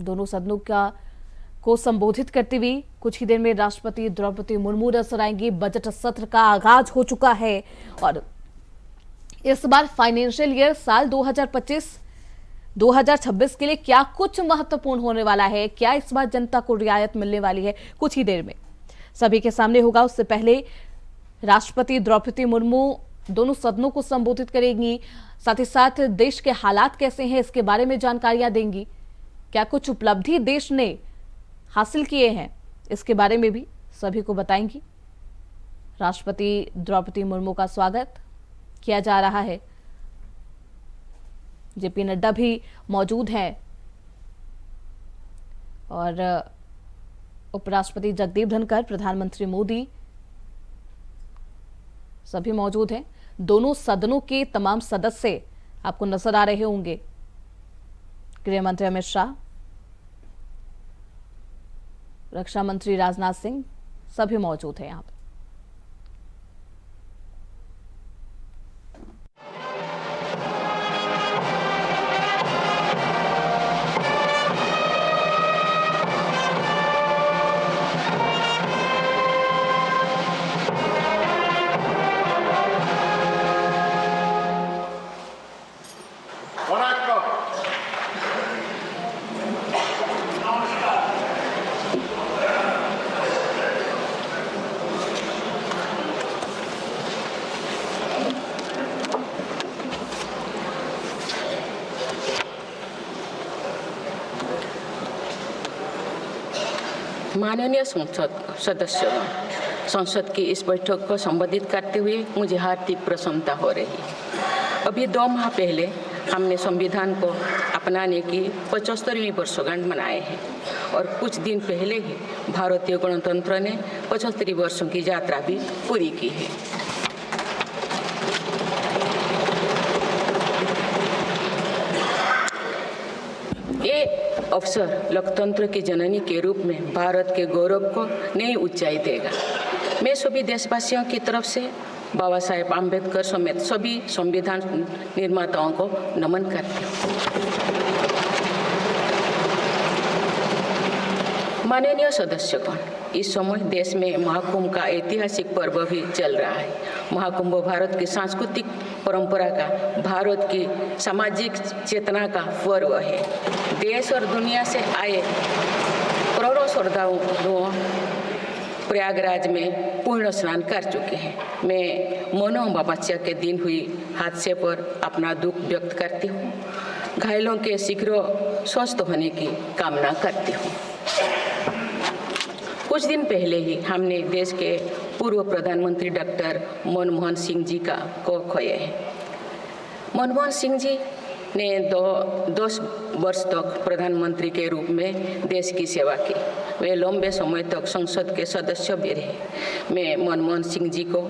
दोनों सदनों को संबोधित करते हुए कुछ ही देर में राष्ट्रपति द्रौपदी मुर्मू नजर आएंगी। बजट सत्र का आगाज हो चुका है और इस बार फाइनेंशियल ईयर साल 2025-2026 के लिए क्या कुछ महत्वपूर्ण होने वाला है, क्या इस बार जनता को रियायत मिलने वाली है, कुछ ही देर में सभी के सामने होगा। उससे पहले राष्ट्रपति द्रौपदी मुर्मू दोनों सदनों को संबोधित करेंगी, साथ ही साथ देश के हालात कैसे हैं इसके बारे में जानकारियां देंगी, क्या कुछ उपलब्धि देश ने हासिल किए हैं इसके बारे में भी सभी को बताएंगी। राष्ट्रपति द्रौपदी मुर्मू का स्वागत किया जा रहा है। जेपी नड्डा भी मौजूद हैं और उपराष्ट्रपति जगदीप धनखड़, प्रधानमंत्री मोदी सभी मौजूद हैं। दोनों सदनों के तमाम सदस्य आपको नजर आ रहे होंगे। गृह मंत्री अमित शाह, रक्षा मंत्री राजनाथ सिंह सभी मौजूद हैं यहां पर। माननीय सदस्यों, संसद की इस बैठक को संबोधित करते हुए मुझे हार्दिक प्रसन्नता हो रही है। अभी 2 माह पहले हमने संविधान को अपनाने की 75वीं वर्षगांठ मनाए हैं और कुछ दिन पहले ही भारतीय गणतंत्र ने 75 वर्षों की यात्रा भी पूरी की है। ये अवसर लोकतंत्र की जननी के रूप में भारत के गौरव को नई ऊंचाई देगा। मैं सभी देशवासियों की तरफ से बाबा साहेब आम्बेडकर समेत सभी संविधान निर्माताओं को नमन करती हूँ। माननीय सदस्यगण, इस समय देश में महाकुंभ का ऐतिहासिक पर्व भी चल रहा है। महाकुंभ भारत की सांस्कृतिक परंपरा का, भारत की सामाजिक चेतना का पर्व है। देश और दुनिया से आए करोड़ों श्रद्धालु प्रयागराज में पूर्ण स्नान कर चुके हैं। मैं मोनो अमावस्या के दिन हुई हादसे पर अपना दुख व्यक्त करती हूँ। घायलों के शीघ्र स्वस्थ होने की कामना करती हूँ। कुछ दिन पहले ही हमने देश के पूर्व प्रधानमंत्री डॉक्टर मनमोहन सिंह जी को खोए हैं। मनमोहन सिंह जी ने 10 वर्ष तक प्रधानमंत्री के रूप में देश की सेवा की। वे लंबे समय तक संसद के सदस्य भी रहे। मैं मनमोहन सिंह जी को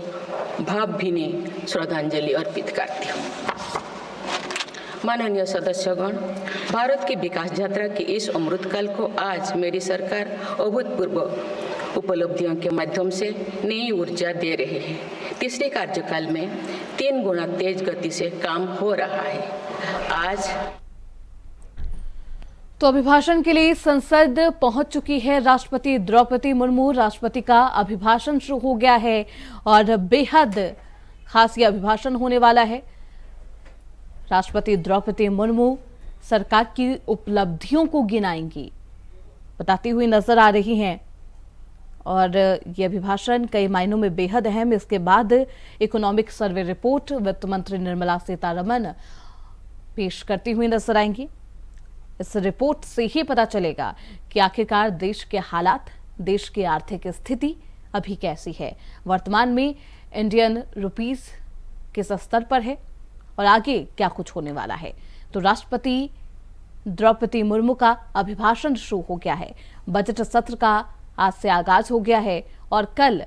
भावभीनी श्रद्धांजलि अर्पित करती हूँ। माननीय सदस्यगण, भारत की विकास यात्रा की इस अमृतकाल को आज मेरी सरकार अभूतपूर्व उपलब्धियों के माध्यम से नई ऊर्जा दे रही है। तीसरे कार्यकाल में 3 गुना तेज गति से काम हो रहा है। आज तो अभिभाषण के लिए संसद पहुंच चुकी है राष्ट्रपति द्रौपदी मुर्मू। राष्ट्रपति का अभिभाषण शुरू हो गया है और बेहद खास ये अभिभाषण होने वाला है। राष्ट्रपति द्रौपदी मुर्मू सरकार की उपलब्धियों को गिनाएंगी, बताती हुई नजर आ रही हैं और ये अभिभाषण कई मायनों में बेहद अहम। इसके बाद इकोनॉमिक सर्वे रिपोर्ट वित्त मंत्री निर्मला सीतारमण पेश करती हुई नजर आएंगी। इस रिपोर्ट से ही पता चलेगा कि आखिरकार देश के हालात, देश की आर्थिक स्थिति अभी कैसी है, वर्तमान में इंडियन रुपीस किस स्तर पर है और आगे क्या कुछ होने वाला है। तो राष्ट्रपति द्रौपदी मुर्मू का अभिभाषण शुरू हो गया है। बजट सत्र का आज से आगाज हो गया है और कल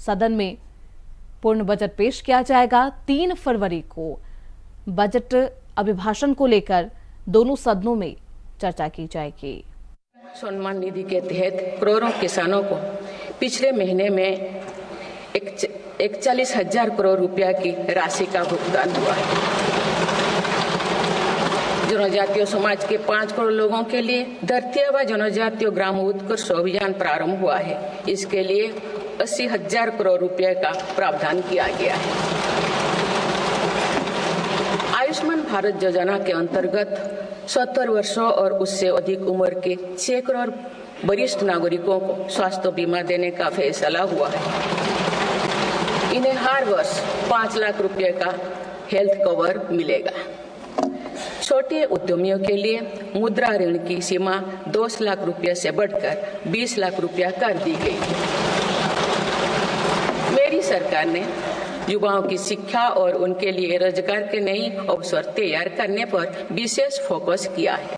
सदन में पूर्ण बजट पेश किया जाएगा। 3 फरवरी को बजट अभिभाषण को लेकर दोनों सदनों में चर्चा की जाएगी। सम्मान निधि के तहत करोड़ों किसानों को पिछले महीने में 41,000 करोड़ रुपया की राशि का भुगतान हुआ है। जनजातीय समाज के 5 करोड़ लोगों के लिए धरती आबा जनजातीय ग्राम उत्कर्ष अभियान प्रारंभ हुआ है। इसके लिए 80,000 करोड़ रुपए का प्रावधान किया गया है। आयुष्मान भारत योजना के अंतर्गत 70 वर्षों और उससे अधिक उम्र के 6 करोड़ वरिष्ठ नागरिकों को स्वास्थ्य बीमा देने का फैसला हुआ है। इन्हें हर वर्ष 5 लाख रुपए का हेल्थ कवर मिलेगा। छोटे उद्यमियों के लिए मुद्रा ऋण की सीमा 10 लाख रुपए से बढ़कर 20 लाख रुपया कर दी गई है। मेरी सरकार ने युवाओं की शिक्षा और उनके लिए रोजगार के नए अवसर तैयार करने पर विशेष फोकस किया है।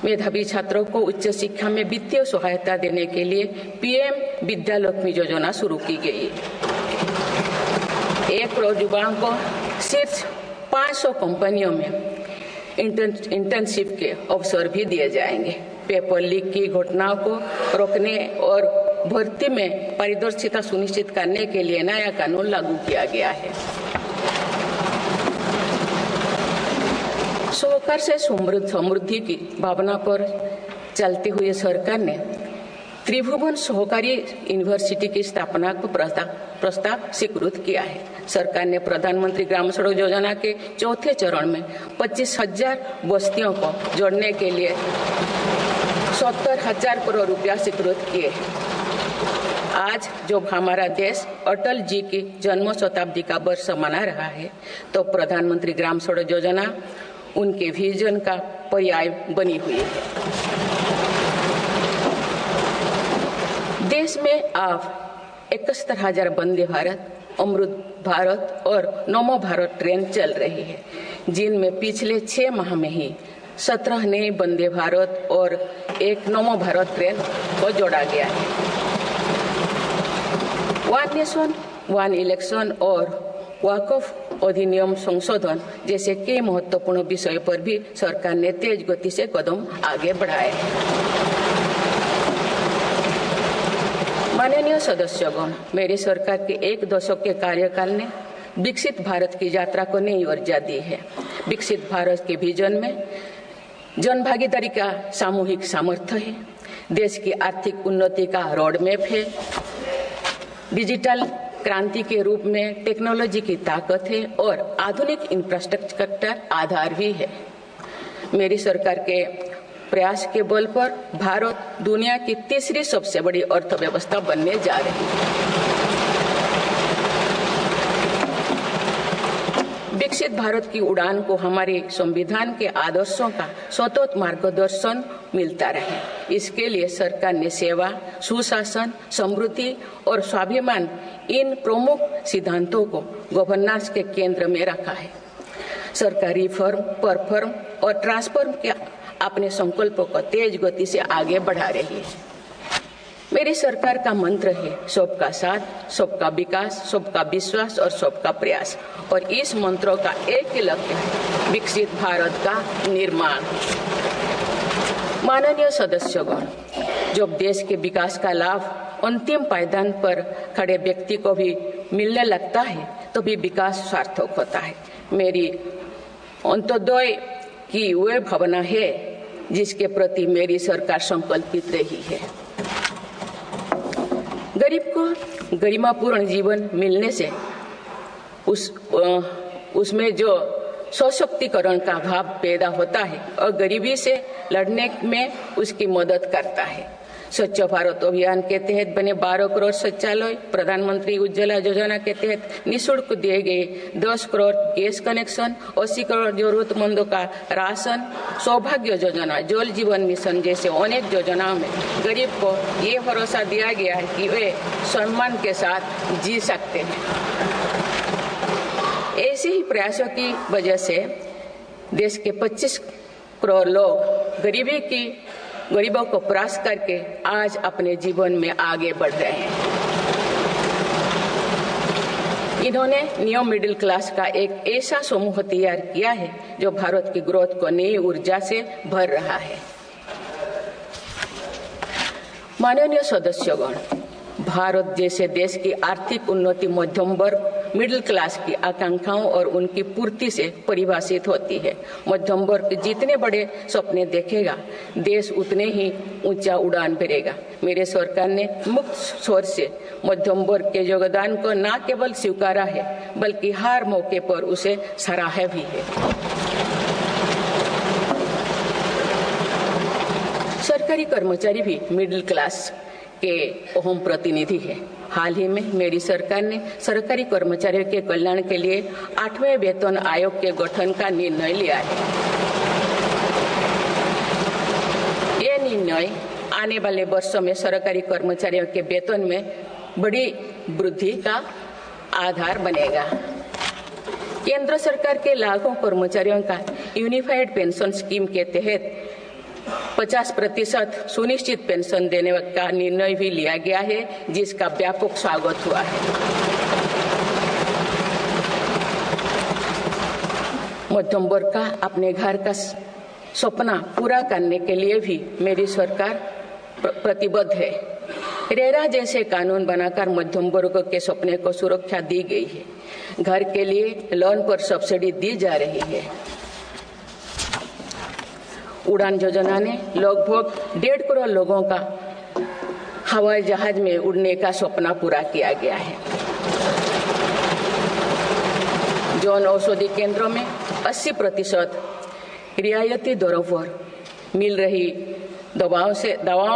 मेधावी छात्रों को उच्च शिक्षा में वित्तीय सहायता देने के लिए पीएम विद्यालक्ष्मी योजना शुरू की गई है। 1 करोड़ युवाओं को शीर्ष 500 कंपनियों में इंटर्नशिप के अवसर भी दिए जाएंगे। पेपर लीक की घटनाओं को रोकने और भर्ती में पारदर्शिता सुनिश्चित करने के लिए नया कानून लागू किया गया है। सहकार से समृद्धि की भावना पर चलते हुए सरकार ने त्रिभुवन सहकारी यूनिवर्सिटी की स्थापना को प्रस्ताव स्वीकृत किया है। सरकार ने प्रधानमंत्री ग्राम सड़क योजना के चौथे चरण में 25,000 बस्तियों को जोड़ने के लिए 70,000 करोड़ रुपया स्वीकृत किए हैं। आज जब हमारा देश अटल जी की जन्म शताब्दी का वर्ष मना रहा है, तो प्रधानमंत्री ग्राम सड़क योजना उनके विजन का पर्याय बनी हुई है। देश में अब 71,000 वंदे भारत, अमृत भारत और नमो भारत ट्रेन चल रही है, जिनमें पिछले 6 माह में ही 17 नए वंदे भारत और 1 नमो भारत ट्रेन को जोड़ा गया है। वन नेशन वन इलेक्शन और वक्फ अधिनियम संशोधन जैसे कई महत्वपूर्ण विषय पर भी सरकार ने तेज गति से कदम आगे बढ़ाए हैं। माननीय सदस्यगण, मेरी सरकार के 1 दशक के कार्यकाल ने विकसित भारत की यात्रा को नई ऊर्जा दी है। विकसित भारत के विजन में जन भागीदारी का सामूहिक सामर्थ्य है, देश की आर्थिक उन्नति का रोड मैप है, डिजिटल क्रांति के रूप में टेक्नोलॉजी की ताकत है और आधुनिक इंफ्रास्ट्रक्चर आधार भी है। मेरी सरकार के प्रयास के बल पर भारत दुनिया की तीसरी सबसे बड़ी अर्थव्यवस्था बनने जा रही है। विकसित भारत की उड़ान को हमारे संविधान के आदर्शों का सतत मार्गदर्शन मिलता रहे, इसके लिए सरकार ने सेवा, सुशासन, समृद्धि और स्वाभिमान इन प्रमुख सिद्धांतों को गवर्नेंस के केंद्र में रखा है। सरकारी फर्म, परफर्म और ट्रांसफर्म के अपने संकल्पों को तेज गति से आगे बढ़ा रही है। मेरी सरकार का मंत्र है सबका साथ, सबका विकास, सबका विश्वास और सबका प्रयास, और इस मंत्रों का एक ही लक्ष्य है विकसित भारत का निर्माण। माननीय सदस्यगण, जब देश के विकास का लाभ अंतिम पायदान पर खड़े व्यक्ति को भी मिलने लगता है तो भी विकास सार्थक होता है। मेरी अंत्योदय की वह भावना है जिसके प्रति मेरी सरकार संकल्पित रही है। गरीब को गरिमापूर्ण जीवन मिलने से उसमें जो सशक्तिकरण का भाव पैदा होता है और गरीबी से लड़ने में उसकी मदद करता है। स्वच्छ भारत अभियान के तहत बने 12 करोड़ शौचालय, प्रधानमंत्री उज्ज्वला योजना के तहत निःशुल्क दिए गए 10 करोड़ गैस कनेक्शन, 80 करोड़ जरूरतमंदों का राशन, सौभाग्य योजना, जल जीवन मिशन जैसे अनेक योजनाओं में गरीब को ये भरोसा दिया गया है कि वे सम्मान के साथ जी सकते हैं। ऐसे ही प्रयासों की वजह से देश के 25 करोड़ लोग गरीबों को परास्त करके आज अपने जीवन में आगे बढ़ रहे हैं। इन्होंने न्यू मिडिल क्लास का एक ऐसा समूह तैयार किया है जो भारत की ग्रोथ को नई ऊर्जा से भर रहा है। माननीय सदस्यगण, भारत जैसे देश की आर्थिक उन्नति मध्यम वर्ग मिडिल क्लास की आकांक्षाओं और उनकी पूर्ति से परिभाषित होती है। मध्यम वर्ग जितने बड़े सपने देखेगा, देश उतने ही ऊंचा उड़ान भरेगा। मेरे सरकार ने मुक्त स्वर से मध्यम वर्ग के योगदान को न केवल स्वीकारा है, बल्कि हर मौके पर उसे सराहा भी है। सरकारी कर्मचारी भी मिडिल क्लास के अहम प्रतिनिधि है। हाल ही में मेरी सरकार ने सरकारी कर्मचारियों के कल्याण के लिए 8वें वेतन आयोग के गठन का निर्णय लिया है। ये निर्णय आने वाले वर्षों में सरकारी कर्मचारियों के वेतन में बड़ी वृद्धि का आधार बनेगा। केंद्र सरकार के लाखों कर्मचारियों का यूनिफाइड पेंशन स्कीम के तहत 50% सुनिश्चित पेंशन देने का निर्णय भी लिया गया है, जिसका व्यापक स्वागत हुआ है। मध्यम वर्ग का अपने घर का सपना पूरा करने के लिए भी मेरी सरकार प्रतिबद्ध है। रेरा जैसे कानून बनाकर मध्यम वर्ग के सपने को सुरक्षा दी गई है। घर के लिए लोन पर सब्सिडी दी जा रही है। उड़ान योजना ने लगभग 1.5 करोड़ लोगों का हवाई जहाज में उड़ने का सपना पूरा किया गया है। जन औषधि केंद्रों में 80% रियायती दरों पर मिल रही दवाओं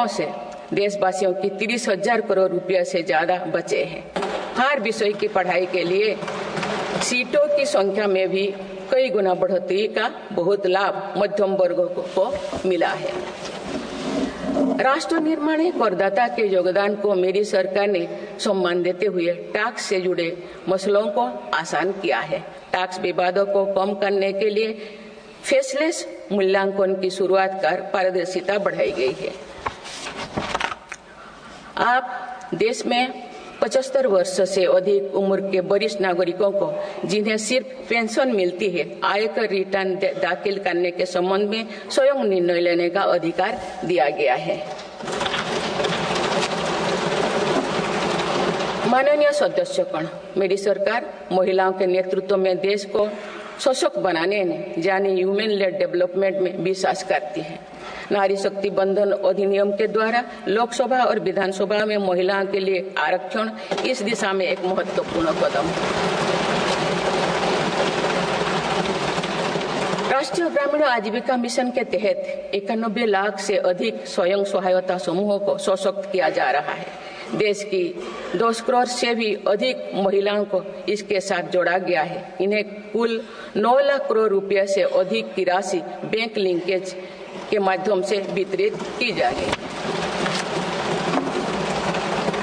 से देशवासियों की 30,000 करोड़ रुपये से ज्यादा बचे हैं। हर विषय की पढ़ाई के लिए सीटों की संख्या में भी कई गुना बढ़ोतरी का बहुत लाभ मध्यम वर्ग को मिला है। राष्ट्र निर्माण में करदाता के योगदान को मेरी सरकार ने सम्मान देते हुए टैक्स से जुड़े मसलों को आसान किया है। टैक्स विवादों को कम करने के लिए फेसलेस मूल्यांकन की शुरुआत कर पारदर्शिता बढ़ाई गई है। आप देश में 75 वर्ष से अधिक उम्र के वरिष्ठ नागरिकों को जिन्हें सिर्फ पेंशन मिलती है, आयकर रिटर्न दाखिल करने के संबंध में स्वयं निर्णय लेने का अधिकार दिया गया है। माननीय सदस्यगण, मेरी सरकार महिलाओं के नेतृत्व में देश को सशक्त बनाने में यानी ह्यूमन लेड डेवलपमेंट में विश्वास करती है। नारी शक्ति बंधन अधिनियम के द्वारा लोकसभा और विधानसभा में महिलाओं के लिए आरक्षण इस दिशा में एक महत्वपूर्ण कदम है। राष्ट्रीय ग्रामीण आजीविका मिशन के तहत 91 लाख से अधिक स्वयं सहायता समूहों को सशक्त किया जा रहा है। देश की 10 करोड़ से भी अधिक महिलाओं को इसके साथ जोड़ा गया है। इन्हें कुल 9 लाख करोड़ रुपए से अधिक की राशि बैंक लिंकेज के माध्यम से वितरित की जा रही है।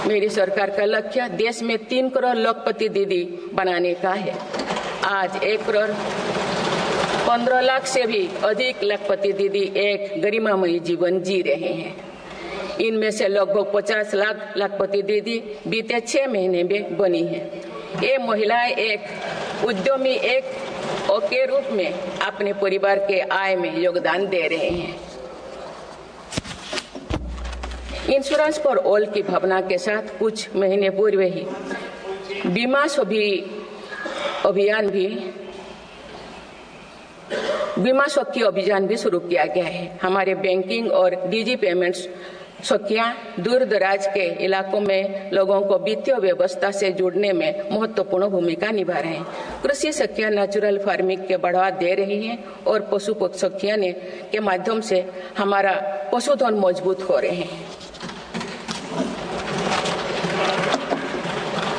मेरी सरकार का लक्ष्य देश में 3 करोड़ लखपति दीदी बनाने का है। आज 1 करोड़ 15 लाख से भी अधिक लखपति दीदी एक गरिमामयी जीवन जी रहे हैं। इनमें से लगभग 50 लाख लखपति दीदी बीते 6 महीने में बनी है। ये महिलाएं एक उद्यमी के रूप में अपने परिवार के आय में योगदान दे रहे हैं। इंश्योरेंस फॉर ऑल की भावना के साथ कुछ महीने पूर्व ही बीमा सखी अभियान भी शुरू किया गया है। हमारे बैंकिंग और डिजी पेमेंट्स सखियां दूर दराज के इलाकों में लोगों को वित्तीय व्यवस्था से जुड़ने में महत्वपूर्ण भूमिका निभा रहे हैं। कृषि सखियां नेचुरल फार्मिंग के बढ़ावा दे रही हैं और पशु सखियां के माध्यम से हमारा पशुधन मजबूत हो रहे हैं।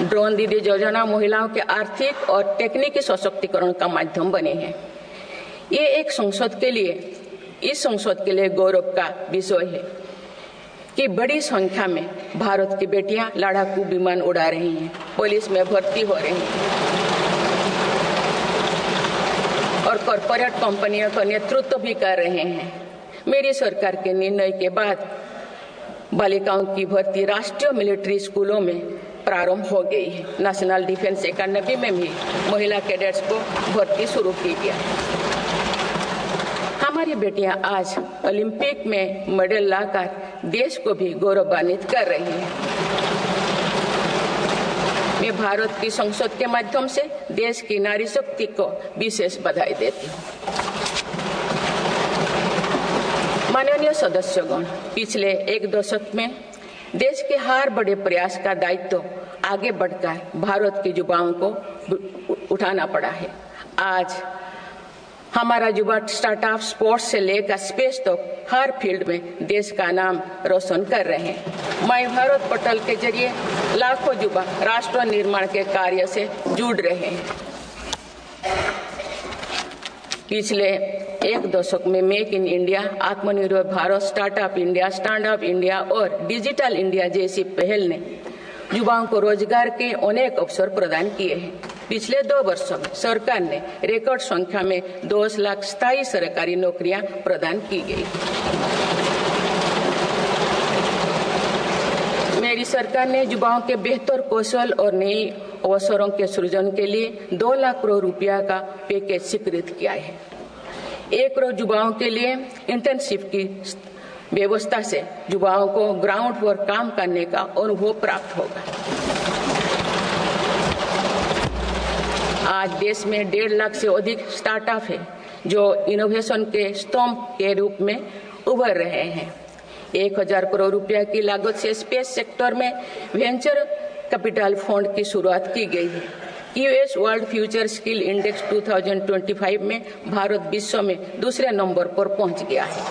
ड्रोन दीदी योजना महिलाओं के आर्थिक और तकनीकी सशक्तिकरण का माध्यम बने हैं। ये इस संसद के लिए गौरव का विषय है कि बड़ी संख्या में भारत की बेटियां लड़ाकू विमान उड़ा रही हैं, पुलिस में भर्ती हो रही हैं और कॉरपोरेट कंपनियों का नेतृत्व भी कर रहे हैं। मेरी सरकार के निर्णय के बाद बालिकाओं की भर्ती राष्ट्रीय मिलिट्री स्कूलों में प्रारंभ हो गई है। नेशनल डिफेंस एकेडमी में भी महिला कैडेट्स को भर्ती शुरू की गई है। हमारी बेटियां आज ओलंपिक में मेडल लाकर देश को भी गौरवान्वित कर रही हैं। मैं भारत की संसद के माध्यम से देश की नारी शक्ति को विशेष बधाई देती हूँ। माननीय सदस्यगण, पिछले एक दशक में देश के हर बड़े प्रयास का दायित्व आगे बढ़कर भारत के युवाओं को उठाना पड़ा है। आज हमारा युवा स्टार्टअप स्पोर्ट्स से लेकर स्पेस तक हर फील्ड में देश का नाम रोशन कर रहे हैं। माय भारत पोर्टल के जरिए लाखों युवा राष्ट्र निर्माण के कार्य से जुड़ रहे हैं। पिछले एक दशक में मेक इन इंडिया, आत्मनिर्भर Bharat, startup India, stand up India और डिजिटल इंडिया जैसी पहल ने युवाओं को रोजगार के अनेक अवसर प्रदान किए हैं। पिछले 2 वर्षों में सरकार ने रिकॉर्ड संख्या में 2 लाख स्थायी सरकारी नौकरियां प्रदान की गई। मेरी सरकार ने युवाओं के बेहतर कौशल और नई अवसरों के सृजन के लिए 2 लाख करोड़ रुपया का पैकेज स्वीकृत किया है। 1 करोड़ युवाओं के लिए इंटर्नशिप की व्यवस्था से युवाओं को ग्राउंड पर काम करने का अनुभव प्राप्त होगा। आज देश में 1.5 लाख से अधिक स्टार्टअप है जो इनोवेशन के स्तंभ के रूप में उभर रहे हैं। 1000 करोड़ रुपया की लागत से स्पेस सेक्टर में वेंचर कैपिटल फंड की शुरुआत की गई है। US world future skill index 2025 में भारत विश्व में दूसरे नंबर पर पहुंच गया है।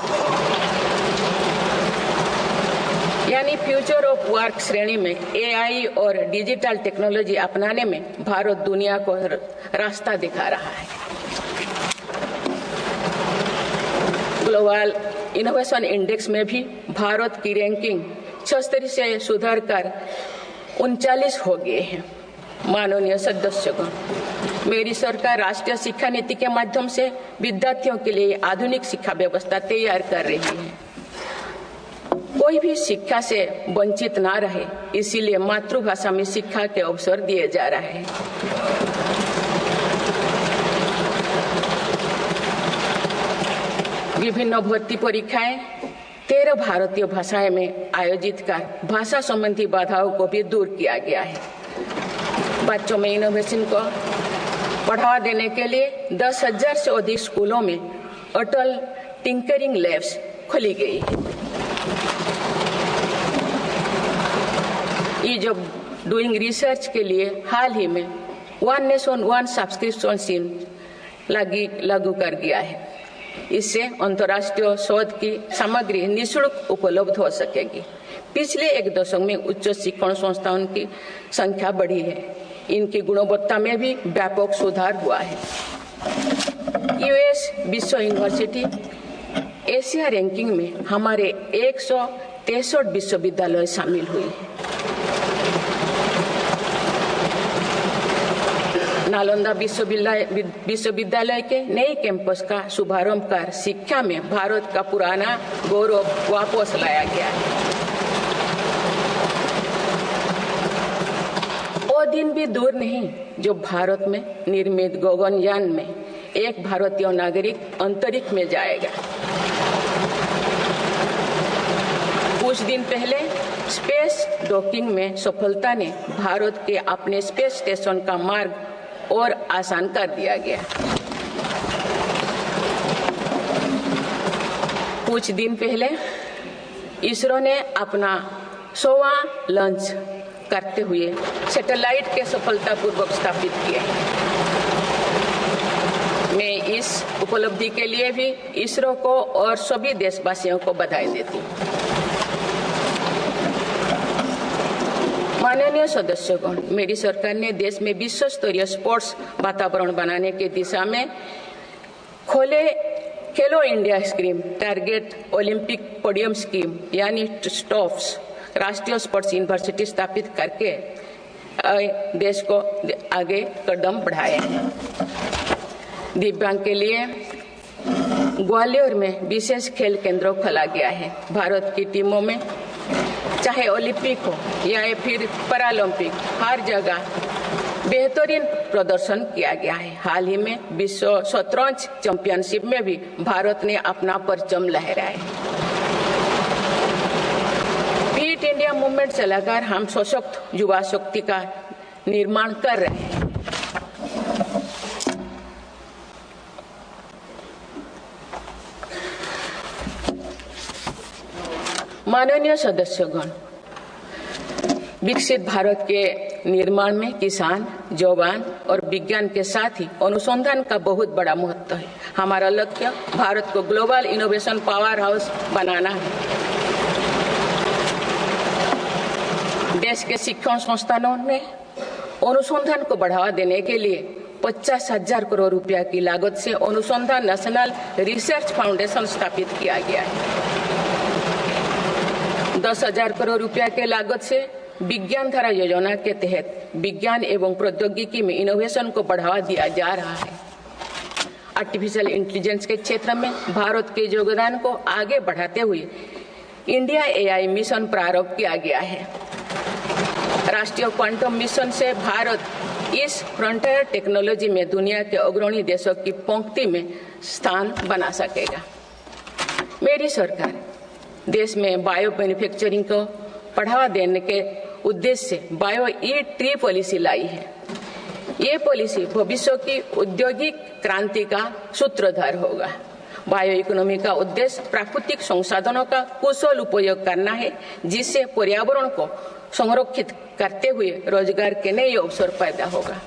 यानी फ्यूचर ऑफ वर्क श्रेणी में एआई और डिजिटल टेक्नोलॉजी अपनाने में भारत दुनिया को रास्ता दिखा रहा है। ग्लोबल इनोवेशन इंडेक्स में भी भारत की रैंकिंग 76 से सुधरकर 39 हो गए हैं। माननीय सदस्यगण, मेरी सरकार राष्ट्रीय शिक्षा नीति के माध्यम से विद्यार्थियों के लिए आधुनिक शिक्षा व्यवस्था तैयार कर रही है। कोई भी शिक्षा से वंचित ना रहे, इसीलिए मातृभाषा में शिक्षा के अवसर दिए जा रहे हैं। विभिन्न भर्ती परीक्षाएं 13 भारतीय भाषाएं में आयोजित कर भाषा संबंधी बाधाओं को भी दूर किया गया है। बच्चों में इनोवेशन को बढ़ावा देने के लिए 10,000 से अधिक स्कूलों में अटल टिंकरिंग लैब्स खोली गई है। ईज ऑफ डूइंग रिसर्च के लिए हाल ही में 1 नेशन 1 सब्सक्रिप्शन स्कीम लागू कर दिया है। इससे अंतर्राष्ट्रीय शोध की सामग्री निःशुल्क उपलब्ध हो सकेगी। पिछले 1 दशक में उच्च शिक्षण संस्थाओं की संख्या बढ़ी है। इनकी गुणवत्ता में भी व्यापक सुधार हुआ है। यूएस विश्व यूनिवर्सिटी एशिया रैंकिंग में हमारे 163 विश्वविद्यालय शामिल हुई है। नालंदा विश्वविद्यालय के नए कैंपस का शुभारंभ कर शिक्षा में भारत का पुराना गौरव वापस लाया गया है। वो दिन भी दूर नहीं जो भारत में निर्मित गगनयान में एक भारतीय नागरिक अंतरिक्ष में जाएगा। कुछ दिन पहले स्पेस डॉकिंग में सफलता ने भारत के अपने स्पेस स्टेशन का मार्ग और आसान कर दिया गया। कुछ दिन पहले इसरो ने अपना 100वां लॉन्च करते हुए सैटेलाइट के सफलतापूर्वक स्थापित किए। मैं इस उपलब्धि के लिए भी इसरो को और सभी देशवासियों को बधाई देती हूँ। माननीय सदस्यगण, मेरी सरकार ने देश में विश्व स्तरीय स्पोर्ट्स वातावरण बनाने की दिशा में खेलो India scheme, target Olympic podium scheme यानी स्टॉप्स राष्ट्रीय स्पोर्ट्स यूनिवर्सिटी स्थापित करके देश को आगे कदम बढ़ाए हैं। दिव्यांग के लिए ग्वालियर में विशेष खेल केंद्र खोला गया है। भारत की टीमों में चाहे ओलंपिक हो या फिर पैरालंपिक, हर जगह बेहतरीन प्रदर्शन किया गया है। हाल ही में विश्व शतरंज चैंपियनशिप में भी भारत ने अपना परचम लहराया। फिट इंडिया मूवमेंट चलाकर हम सशक्त युवा शक्ति का निर्माण कर रहे हैं। माननीय सदस्यगण, विकसित भारत के निर्माण में किसान, जवान और विज्ञान के साथ ही अनुसंधान का बहुत बड़ा महत्व है। हमारा लक्ष्य भारत को ग्लोबल इनोवेशन पावर हाउस बनाना है। देश के शिक्षण संस्थानों में अनुसंधान को बढ़ावा देने के लिए 50,000 करोड़ रुपया की लागत से अनुसंधान नेशनल रिसर्च फाउंडेशन स्थापित किया गया है। 10,000 करोड़ रुपया के लागत से विज्ञान धारा योजना के तहत विज्ञान एवं प्रौद्योगिकी में इनोवेशन को बढ़ावा दिया जा रहा है। आर्टिफिशियल इंटेलिजेंस के क्षेत्र में भारत के योगदान को आगे बढ़ाते हुए इंडिया AI मिशन प्रारंभ किया गया है। राष्ट्रीय क्वांटम मिशन से भारत इस फ्रंटियर टेक्नोलॉजी में दुनिया के अग्रणी देशों की पंक्ति में स्थान बना सकेगा। मेरी सरकार देश में बायो मैन्युफैक्चरिंग को बढ़ावा देने के उद्देश्य से बायो ई-ट्री पॉलिसी लाई है। ये पॉलिसी भविष्य की औद्योगिक क्रांति का सूत्रधार होगा। बायो इकोनॉमी का उद्देश्य प्राकृतिक संसाधनों का कुशल उपयोग करना है, जिससे पर्यावरण को संरक्षित करते हुए रोजगार के नए अवसर पैदा होगा।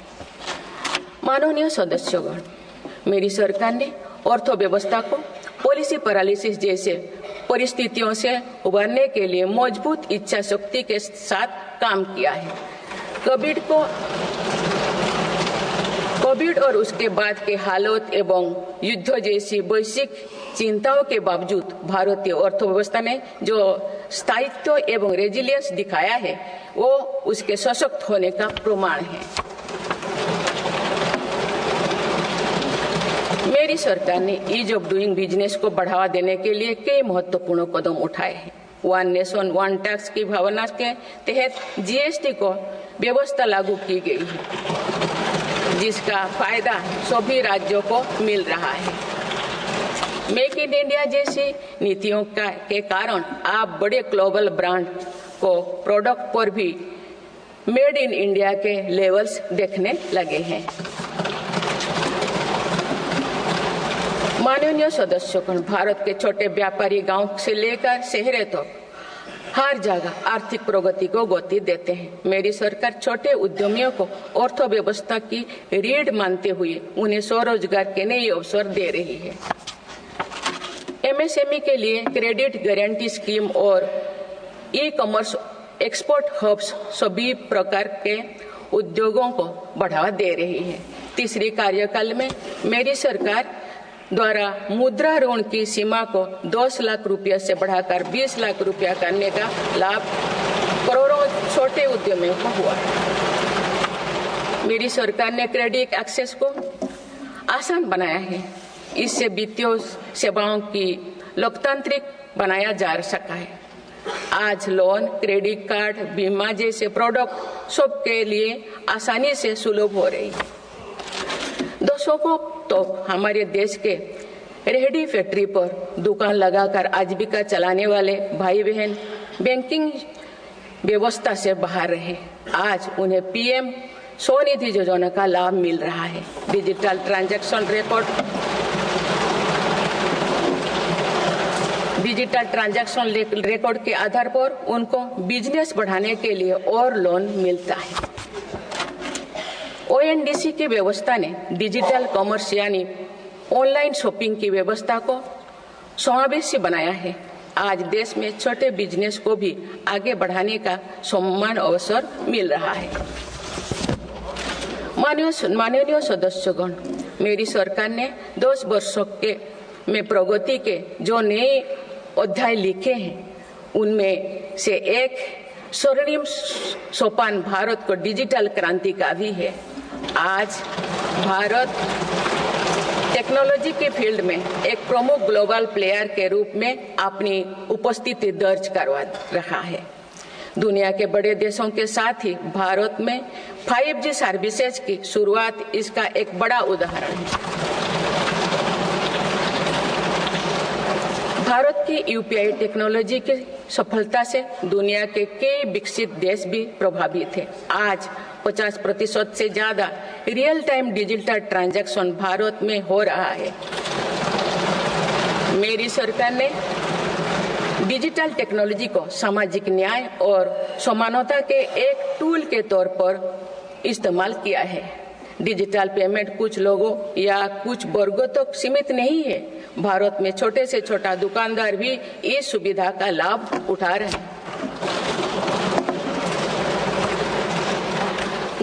माननीय सदस्यगण, मेरी सरकार ने अर्थव्यवस्था को पॉलिसी पैरालिसिस जैसे परिस्थितियों से उबरने के लिए मजबूत इच्छा शक्ति के साथ काम किया है। कोविड और उसके बाद के हालात एवं युद्ध जैसी वैश्विक चिंताओं के बावजूद भारतीय अर्थव्यवस्था ने जो स्थायित्व एवं रेजिलियंस दिखाया है, वो उसके सशक्त होने का प्रमाण है। मेरी सरकार ने ईज ऑफ डूइंग बिजनेस को बढ़ावा देने के लिए कई महत्वपूर्ण कदम उठाए हैं। वन नेशन वन टैक्स की भावना के तहत GST को व्यवस्था लागू की गई है, जिसका फायदा सभी राज्यों को मिल रहा है। मेक इन इंडिया जैसी नीतियों के कारण आप बड़े ग्लोबल ब्रांड को प्रोडक्ट पर भी मेड इन इंडिया के लेवल्स देखने लगे हैं। माननीय सदस्यगण, भारत के छोटे व्यापारी गांव से लेकर शहरों तक हर जगह आर्थिक प्रगति को गति देते हैं। मेरी सरकार छोटे उद्यमियों को अर्थव्यवस्था की रीढ़ मानते हुए उन्हें स्वरोजगार के नए अवसर दे रही है। MSME के लिए क्रेडिट गारंटी स्कीम और ई-कॉमर्स एक्सपोर्ट हब्स सभी प्रकार के उद्योगों को बढ़ावा दे रही है। तीसरी कार्यकाल में मेरी सरकार द्वारा मुद्रा ऋण की सीमा को 10 लाख रुपया से बढ़ाकर 20 लाख रुपया करने का लाभ करोड़ों छोटे उद्यमियों को हुआ। मेरी सरकार ने क्रेडिट एक्सेस को आसान बनाया है। इससे वित्तीय सेवाओं की लोकतांत्रिक बनाया जा सका है। आज लोन, क्रेडिट कार्ड, बीमा जैसे प्रोडक्ट सबके लिए आसानी से सुलभ हो रही है। दशकों तो हमारे देश के रेहड़ी फैक्ट्री पर दुकान लगाकर आजीविका चलाने वाले भाई बहन बैंकिंग व्यवस्था से बाहर रहे। आज उन्हें PM स्वनिधि योजना का लाभ मिल रहा है। डिजिटल ट्रांजैक्शन रिकॉर्ड के आधार पर उनको बिजनेस बढ़ाने के लिए और लोन मिलता है। ONDC की व्यवस्था ने डिजिटल कॉमर्स यानी ऑनलाइन शॉपिंग की व्यवस्था को समावेशी बनाया है। आज देश में छोटे बिजनेस को भी आगे बढ़ाने का समान अवसर मिल रहा है। माननीय सदस्यगण, मेरी सरकार ने 10 वर्षों में प्रगति के जो नए अध्याय लिखे हैं, उनमें से एक स्वर्णिम सोपान भारत को डिजिटल क्रांति का भी है। आज भारत टेक्नोलॉजी के फील्ड में एक प्रमुख ग्लोबल प्लेयर के रूप में अपनी उपस्थिति दर्ज करवा रहा है। दुनिया के बड़े देशों के साथ ही भारत में 5G सर्विसेज की शुरुआत इसका एक बड़ा उदाहरण है। भारत की UPI टेक्नोलॉजी की सफलता से दुनिया के कई विकसित देश भी प्रभावित हैं। आज 50% से ज्यादा real time digital transaction Bharat में हो रहा है। मेरी सरकार ने डिजिटल टेक्नोलॉजी को सामाजिक न्याय और समानता के एक टूल के तौर पर इस्तेमाल किया है। डिजिटल पेमेंट कुछ लोगों या कुछ वर्गों तक सीमित नहीं है। भारत में छोटे से छोटा दुकानदार भी इस सुविधा का लाभ उठा रहे हैं।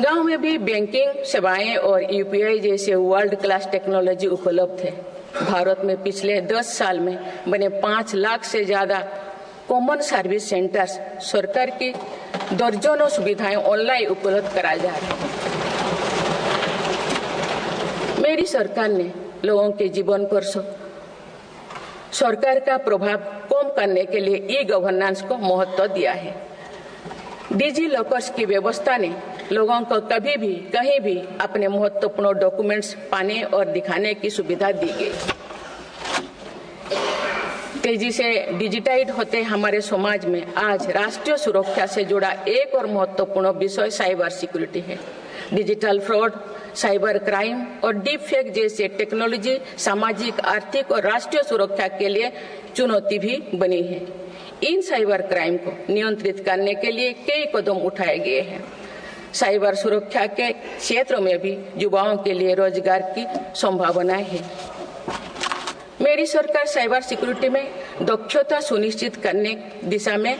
गांव में भी बैंकिंग सेवाएं और यूपीआई जैसे वर्ल्ड क्लास टेक्नोलॉजी उपलब्ध है। भारत में पिछले 10 साल में बने 5 लाख से ज्यादा कॉमन सर्विस सेंटर्स सरकार की दर्जनों सुविधाएं ऑनलाइन उपलब्ध कराई जा रही है। मेरी सरकार ने लोगों के जीवन पर सरकार का प्रभाव कम करने के लिए ई गवर्नेंस को महत्व दिया है। डिजी लॉकर्स की व्यवस्था ने लोगों को कभी भी कहीं भी अपने महत्वपूर्ण डॉक्यूमेंट्स पाने और दिखाने की सुविधा दी गई। तेजी से डिजिटाइज होते हमारे समाज में आज राष्ट्रीय सुरक्षा से जुड़ा एक और महत्वपूर्ण विषय साइबर सिक्योरिटी है। डिजिटल फ्रॉड, साइबर क्राइम और डीप फेक जैसे टेक्नोलॉजी सामाजिक, आर्थिक और राष्ट्रीय सुरक्षा के लिए चुनौती भी बनी है। इन साइबर क्राइम को नियंत्रित करने के लिए कई कदम उठाए गए हैं। साइबर सुरक्षा के क्षेत्र में भी युवाओं के लिए रोजगार की संभावनाएं हैं। मेरी सरकार साइबर सिक्योरिटी में दक्षता सुनिश्चित करने दिशा में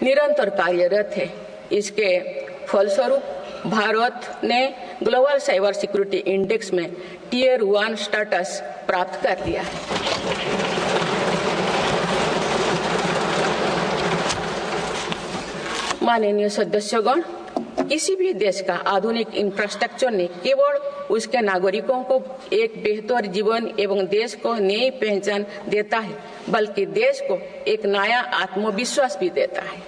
निरंतर कार्यरत है। इसके फलस्वरूप भारत ने ग्लोबल साइबर सिक्योरिटी इंडेक्स में Tier 1 स्टेटस प्राप्त कर लिया है। माननीय सदस्यगण, किसी भी देश का आधुनिक इंफ्रास्ट्रक्चर ने केवल उसके नागरिकों को एक बेहतर जीवन एवं देश को नई पहचान देता है, बल्कि देश को एक नया आत्मविश्वास भी देता है।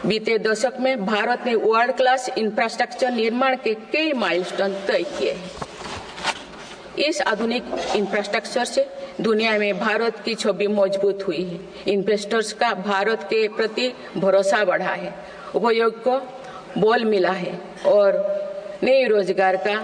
बीते दशक में भारत ने वर्ल्ड क्लास इंफ्रास्ट्रक्चर निर्माण के कई माइलस्टोन तय किए हैं। इस आधुनिक इंफ्रास्ट्रक्चर से दुनिया में भारत की छवि मजबूत हुई है। इन्वेस्टर्स का भारत के प्रति भरोसा बढ़ा है, उपयोग को बल मिला है और नए रोजगार का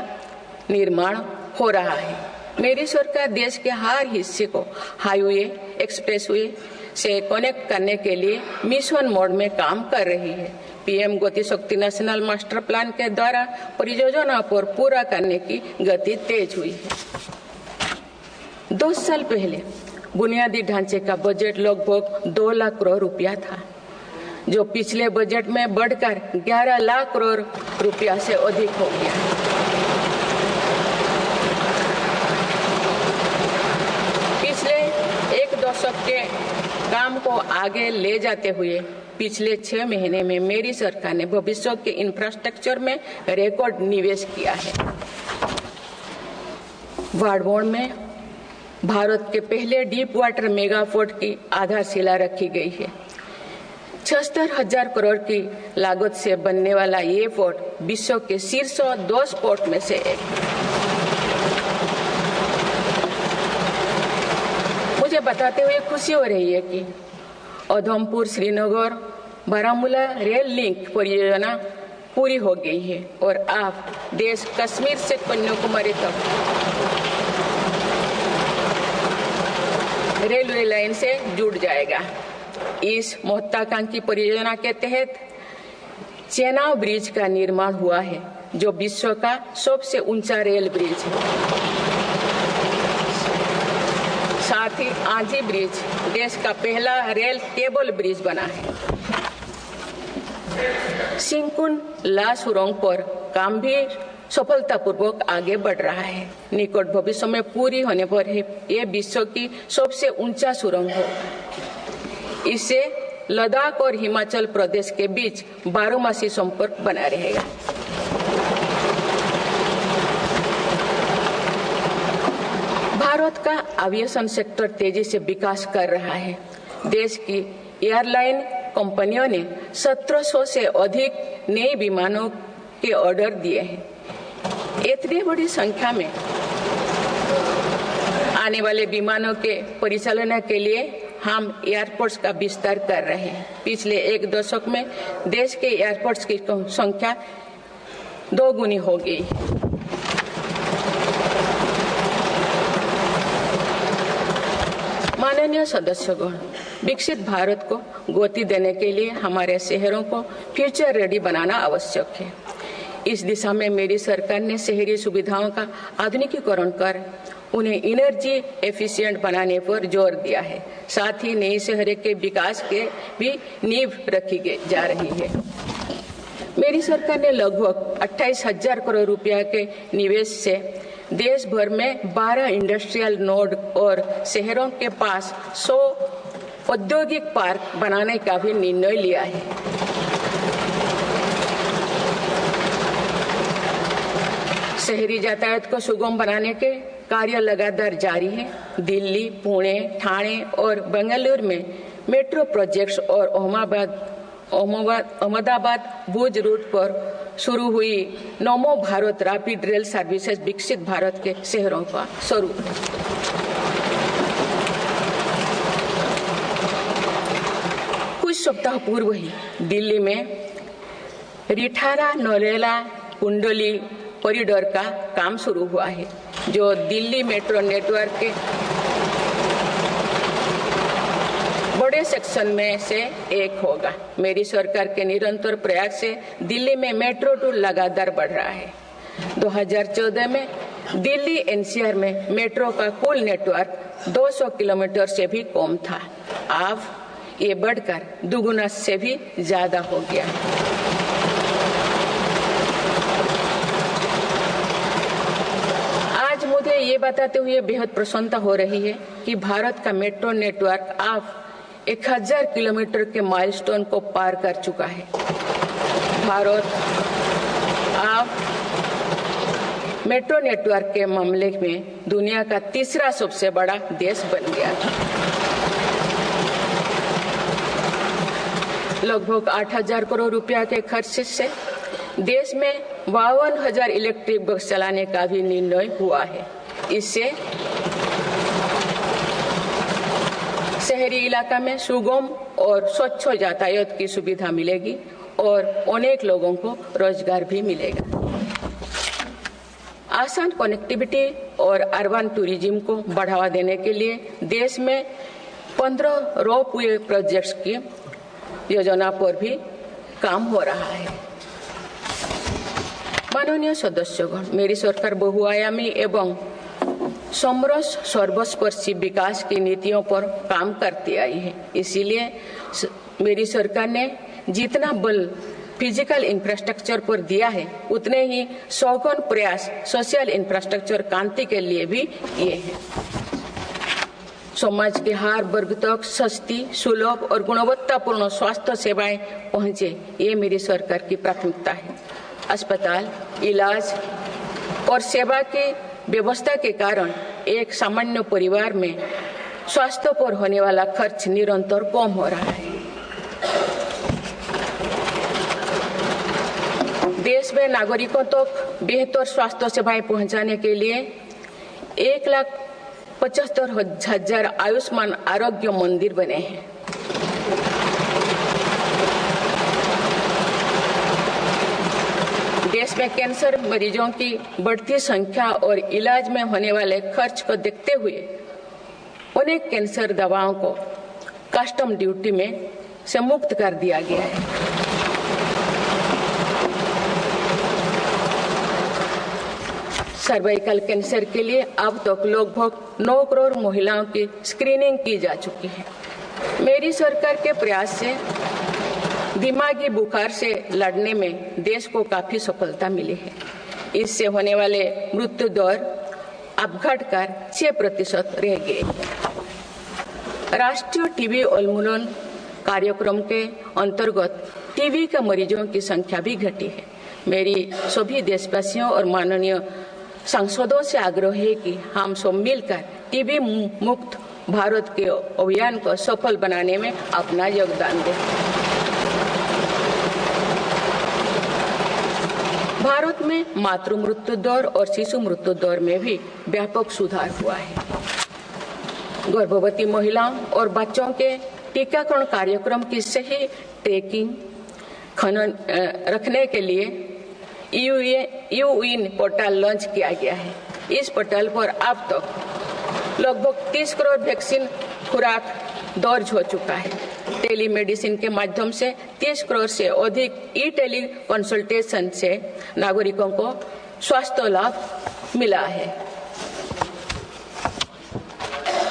निर्माण हो रहा है। मेरी सरकार देश के हर हिस्से को हाईवे, एक्सप्रेसवे से कनेक्ट करने के लिए मिशन मोड में काम कर रही है। पीएम गति शक्ति नेशनल मास्टर प्लान के द्वारा परियोजना पर पूरा करने की गति तेज हुई है। 2 साल पहले बुनियादी ढांचे का बजट लगभग 2 लाख करोड़ रुपया था, जो पिछले बजट में बढ़कर 11 लाख करोड़ रुपया से अधिक हो गया। पिछले 1 दशक के काम को आगे ले जाते हुए पिछले 6 महीने में मेरी सरकार ने भविष्य के इंफ्रास्ट्रक्चर में रिकॉर्ड निवेश किया है। वाडवोन में भारत के पहले डीप वाटर मेगा पोर्ट की आधारशिला रखी गई है। 76,000 करोड़ की लागत से बनने वाला ये पोर्ट विश्व के शीर्ष 10 पोर्ट में से एक। मुझे बताते हुए खुशी हो रही है कि उधमपुर श्रीनगर बारामूला रेल लिंक परियोजना पूरी हो गई है और अब देश कश्मीर से कन्याकुमारी तक रेलवे लाइन से जुड़ जाएगा। इस महत्वाकांक्षी परियोजना के तहत चेनाब ब्रिज का निर्माण हुआ है, जो विश्व का सबसे ऊंचा रेल ब्रिज है। साथ ही आंधी ब्रिज देश का पहला रेल केबल ब्रिज बना है। सिंकुन ला सुरंग पर काम भी सफलतापूर्वक आगे बढ़ रहा है। निकट भविष्य में पूरी होने पर यह विश्व की सबसे ऊंचा सुरंग होगा। इससे लद्दाख और हिमाचल प्रदेश के बीच 12मासी संपर्क बना रहेगा। भारत का एविएशन सेक्टर तेजी से विकास कर रहा है। देश की एयरलाइन कंपनियों ने 1700 से अधिक नए विमानों के ऑर्डर दिए हैं। इतनी बड़ी संख्या में आने वाले विमानों के परिचालन के लिए हम एयरपोर्ट्स का विस्तार कर रहे हैं। पिछले 1 दशक में देश के एयरपोर्ट्स की संख्या दोगुनी हो गई। माननीय सदस्यगण, विकसित भारत को गति देने के लिए हमारे शहरों को फ्यूचर रेडी बनाना आवश्यक है। इस दिशा में मेरी सरकार ने शहरी सुविधाओं का आधुनिकीकरण कर उन्हें एनर्जी एफिशिएंट बनाने पर जोर दिया है। साथ ही नई शहरों के विकास के भी नींव रखी जा रही है। मेरी सरकार ने लगभग 28,000 करोड़ रुपया के निवेश से देश भर में 12 इंडस्ट्रियल नोड और शहरों के पास 100 औद्योगिक पार्क बनाने का भी निर्णय लिया है। शहरी यातायात को सुगम बनाने के कार्य लगातार जारी है। दिल्ली, पुणे, ठाणे और बेंगलुरु में मेट्रो प्रोजेक्ट्स और अहमदाबाद भुज रूट पर शुरू हुई नमो भारत रैपिड रेल सर्विसेज विकसित भारत के शहरों का स्वरूप है। कुछ सप्ताह पूर्व ही दिल्ली में रिठारा नौरेला कुंडली कॉरिडोर का काम शुरू हुआ है, जो दिल्ली मेट्रो नेटवर्क के बड़े सेक्शन में से एक होगा। मेरी सरकार के निरंतर प्रयास से दिल्ली में मेट्रो टूर लगातार बढ़ रहा है। 2014 में दिल्ली एनसीआर में मेट्रो का कुल नेटवर्क 200 किलोमीटर से भी कम था। अब ये बढ़कर दुगुना से भी ज्यादा हो गया है। आज मुझे ये बताते हुए बेहद प्रसन्नता हो रही है कि भारत का मेट्रो नेटवर्क अब 1000 किलोमीटर के माइलस्टोन को पार कर चुका है। भारत अब मेट्रो नेटवर्क के मामले में दुनिया का तीसरा सबसे बड़ा देश बन गया है। लगभग 8,000 करोड़ रुपया के खर्च से देश में 52,000 इलेक्ट्रिक बस चलाने का भी निर्णय हुआ है। इससे शहरी इलाका में सुगम और स्वच्छ यातायात की सुविधा मिलेगी और अनेक लोगों को रोजगार भी मिलेगा। आसान कनेक्टिविटी और अर्बन टूरिज्म को बढ़ावा देने के लिए देश में 15 रोपवे प्रोजेक्ट्स की योजना पर भी काम हो रहा है। माननीय सदस्यगण, मेरी सरकार बहुआयामी एवं समरस सर्वस्पर्शी विकास की नीतियों पर काम करती आई है। इसीलिए मेरी सरकार ने जितना बल फिजिकल इंफ्रास्ट्रक्चर पर दिया है, उतने ही सौगन प्रयास सोशल इंफ्रास्ट्रक्चर क्रांति के लिए भी किए हैं। समाज के हर वर्ग तक सस्ती, सुलभ और गुणवत्तापूर्ण स्वास्थ्य सेवाएं पहुंचे, ये मेरी सरकार की प्राथमिकता है। अस्पताल, इलाज और सेवा की व्यवस्था के कारण एक सामान्य परिवार में स्वास्थ्य पर होने वाला खर्च निरंतर कम हो रहा है। देश में नागरिकों तक बेहतर स्वास्थ्य सेवाएं पहुंचाने के लिए 1,75,000 आयुष्मान आरोग्य मंदिर बने हैं। देश में कैंसर मरीजों की बढ़ती संख्या और इलाज में होने वाले खर्च को देखते हुए अनेक कैंसर दवाओं को कस्टम ड्यूटी में से मुक्त कर दिया गया है। सर्वाइकल कैंसर के लिए अब तक लगभग 9 करोड़ महिलाओं की स्क्रीनिंग की जा चुकी है। मेरी सरकार के प्रयास से दिमागी बुखार से लड़ने में देश को काफी सफलता मिली है। इससे होने वाले मृत्यु दर अब घटकर 6% रह गए। राष्ट्रीय टीबी उन्मूलन कार्यक्रम के अंतर्गत टीबी के मरीजों की संख्या भी घटी है। मेरी सभी देशवासियों और माननीय सांसदों से आग्रह है कि हम सब मिलकर टीबी मुक्त भारत के अभियान को सफल बनाने में अपना योगदान दें। भारत में मातृ मृत्यु दर और शिशु मृत्यु दर में भी व्यापक सुधार हुआ है। गर्भवती महिलाओं और बच्चों के टीकाकरण कार्यक्रम की सही ट्रैकिंग रखने के लिए यूइन पोर्टल लॉन्च किया गया है। इस पोर्टल पर अब तक लगभग 30 करोड़ वैक्सीन खुराक दर्ज हो चुका है। टेलीमेडिसिन के माध्यम से 30 करोड़ से अधिक ई टेली कंसल्टेशन से नागरिकों को स्वास्थ्य लाभ मिला है।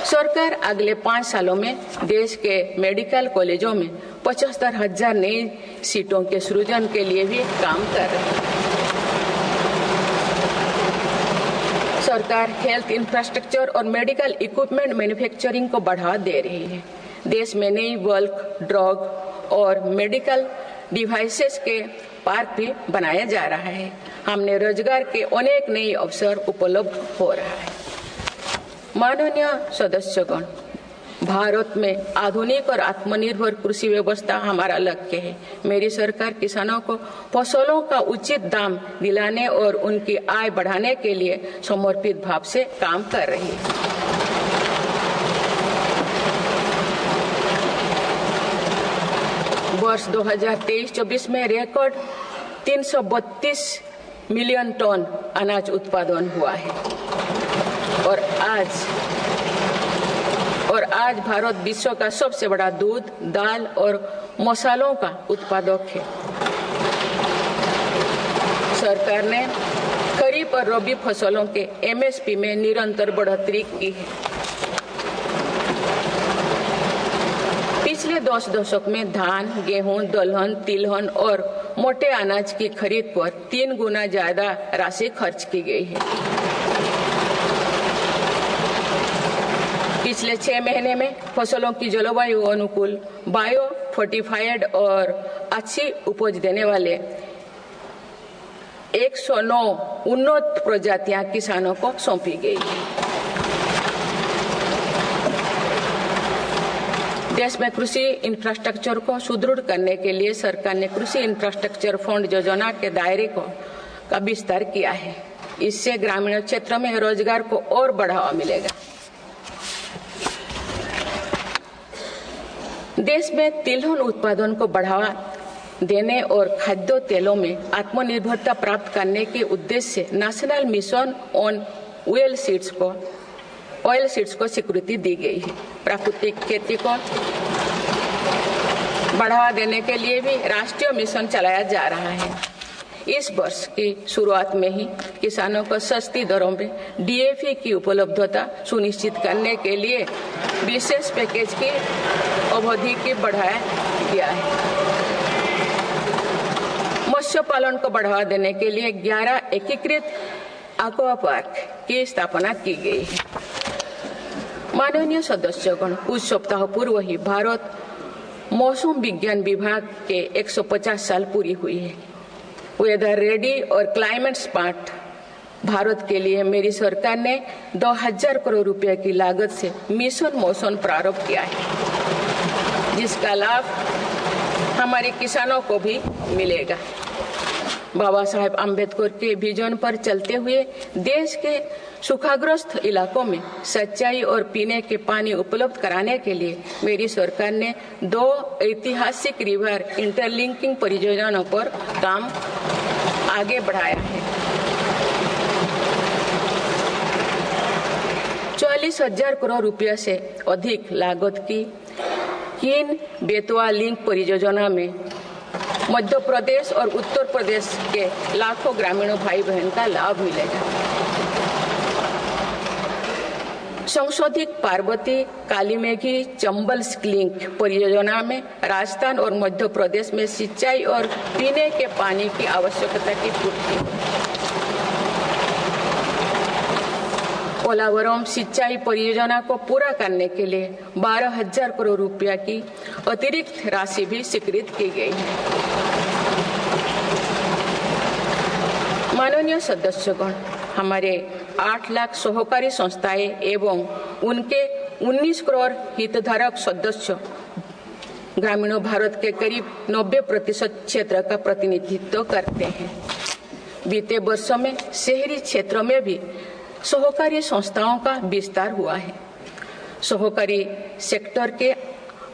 सरकार अगले 5 सालों में देश के मेडिकल कॉलेजों में 75,000 नई सीटों के सृजन के लिए भी काम कर रही है। सरकार हेल्थ इंफ्रास्ट्रक्चर और मेडिकल इक्विपमेंट मैन्युफैक्चरिंग को बढ़ावा दे रही है। देश में नई बल्क ड्रग और मेडिकल डिवाइसेस के पार्क भी बनाया जा रहा है। हमने रोजगार के अनेक नए अवसर उपलब्ध हो रहा है। माननीय सदस्यगण, भारत में आधुनिक और आत्मनिर्भर कृषि व्यवस्था हमारा लक्ष्य है। मेरी सरकार किसानों को फसलों का उचित दाम दिलाने और उनकी आय बढ़ाने के लिए समर्पित भाव से काम कर रही है। वर्ष 2023-24 में रिकॉर्ड 332 मिलियन टन अनाज उत्पादन हुआ है और आज भारत विश्व का सबसे बड़ा दूध, दाल और मसालों का उत्पादक है। सरकार ने खरीफ और रबी फसलों के एमएसपी में निरंतर बढ़ोतरी की है। पिछले 10 दशक में धान, गेहूं, दलहन, तिलहन और मोटे अनाज की खरीद पर 3 गुना ज्यादा राशि खर्च की गई है। पिछले 6 महीने में फसलों की जलवायु अनुकूल, बायो फोर्टिफाइड और अच्छी उपज देने वाले 109 उन्नत प्रजातियां किसानों को सौंपी गई है। देश में कृषि इंफ्रास्ट्रक्चर को सुदृढ़ करने के लिए सरकार ने कृषि इंफ्रास्ट्रक्चर फंड योजना के दायरे का विस्तार किया है। इससे ग्रामीण क्षेत्रों में रोजगार को और बढ़ावा मिलेगा। देश में तिलहन उत्पादन को बढ़ावा देने और खाद्य तेलों में आत्मनिर्भरता प्राप्त करने के उद्देश्य से national mission on oil seeds को स्वीकृति दी गई है। प्राकृतिक खेती को बढ़ावा देने के लिए भी राष्ट्रीय मिशन चलाया जा रहा है। इस वर्ष की शुरुआत में ही किसानों को सस्ती दरों में डीएपी की उपलब्धता सुनिश्चित करने के लिए विशेष पैकेज की अवधि की बढ़ाया गया है। मत्स्य पालन को बढ़ावा देने के लिए 11 एकीकृत एक्वा पार्क की स्थापना की गई है। माननीय सदस्यगण, कुछ सप्ताह पूर्व ही भारत मौसम विज्ञान विभाग के 150 साल पूरी हुई है। वेदर रेडी और क्लाइमेट स्मार्ट भारत के लिए मेरी सरकार ने 2000 करोड़ रुपए की लागत से मिशन मौसम प्रारंभ किया है, जिसका लाभ हमारे किसानों को भी मिलेगा। बाबा साहेब आम्बेडकर के विजन पर चलते हुए देश के सूखाग्रस्त इलाकों में सिंचाई और पीने के पानी उपलब्ध कराने के लिए मेरी सरकार ने 2 ऐतिहासिक रिवर इंटरलिंकिंग परियोजनाओं पर काम आगे बढ़ाया है। 40,000 करोड़ रुपये से अधिक लागत की किन बेतवा लिंक परियोजना में मध्य प्रदेश और उत्तर प्रदेश के लाखों ग्रामीण भाई बहन का लाभ मिलेगा। संशोधित पार्वती कालीमेघी चंबल लिंक परियोजना में राजस्थान और मध्य प्रदेश में सिंचाई और पीने के पानी की आवश्यकता की पूर्ति। पोलावरम सिंचाई परियोजना को पूरा करने के लिए 12,000 करोड़ रुपया की अतिरिक्त राशि भी स्वीकृत की गई है। माननीय सदस्यगण, हमारे 8 लाख सहकारी संस्थाएं एवं उनके 19 करोड़ हितधारक सदस्य ग्रामीण भारत के करीब 90% क्षेत्र का प्रतिनिधित्व करते हैं। बीते वर्षों में शहरी क्षेत्रों में भी सहकारी संस्थाओं का विस्तार हुआ है। सहकारी सेक्टर के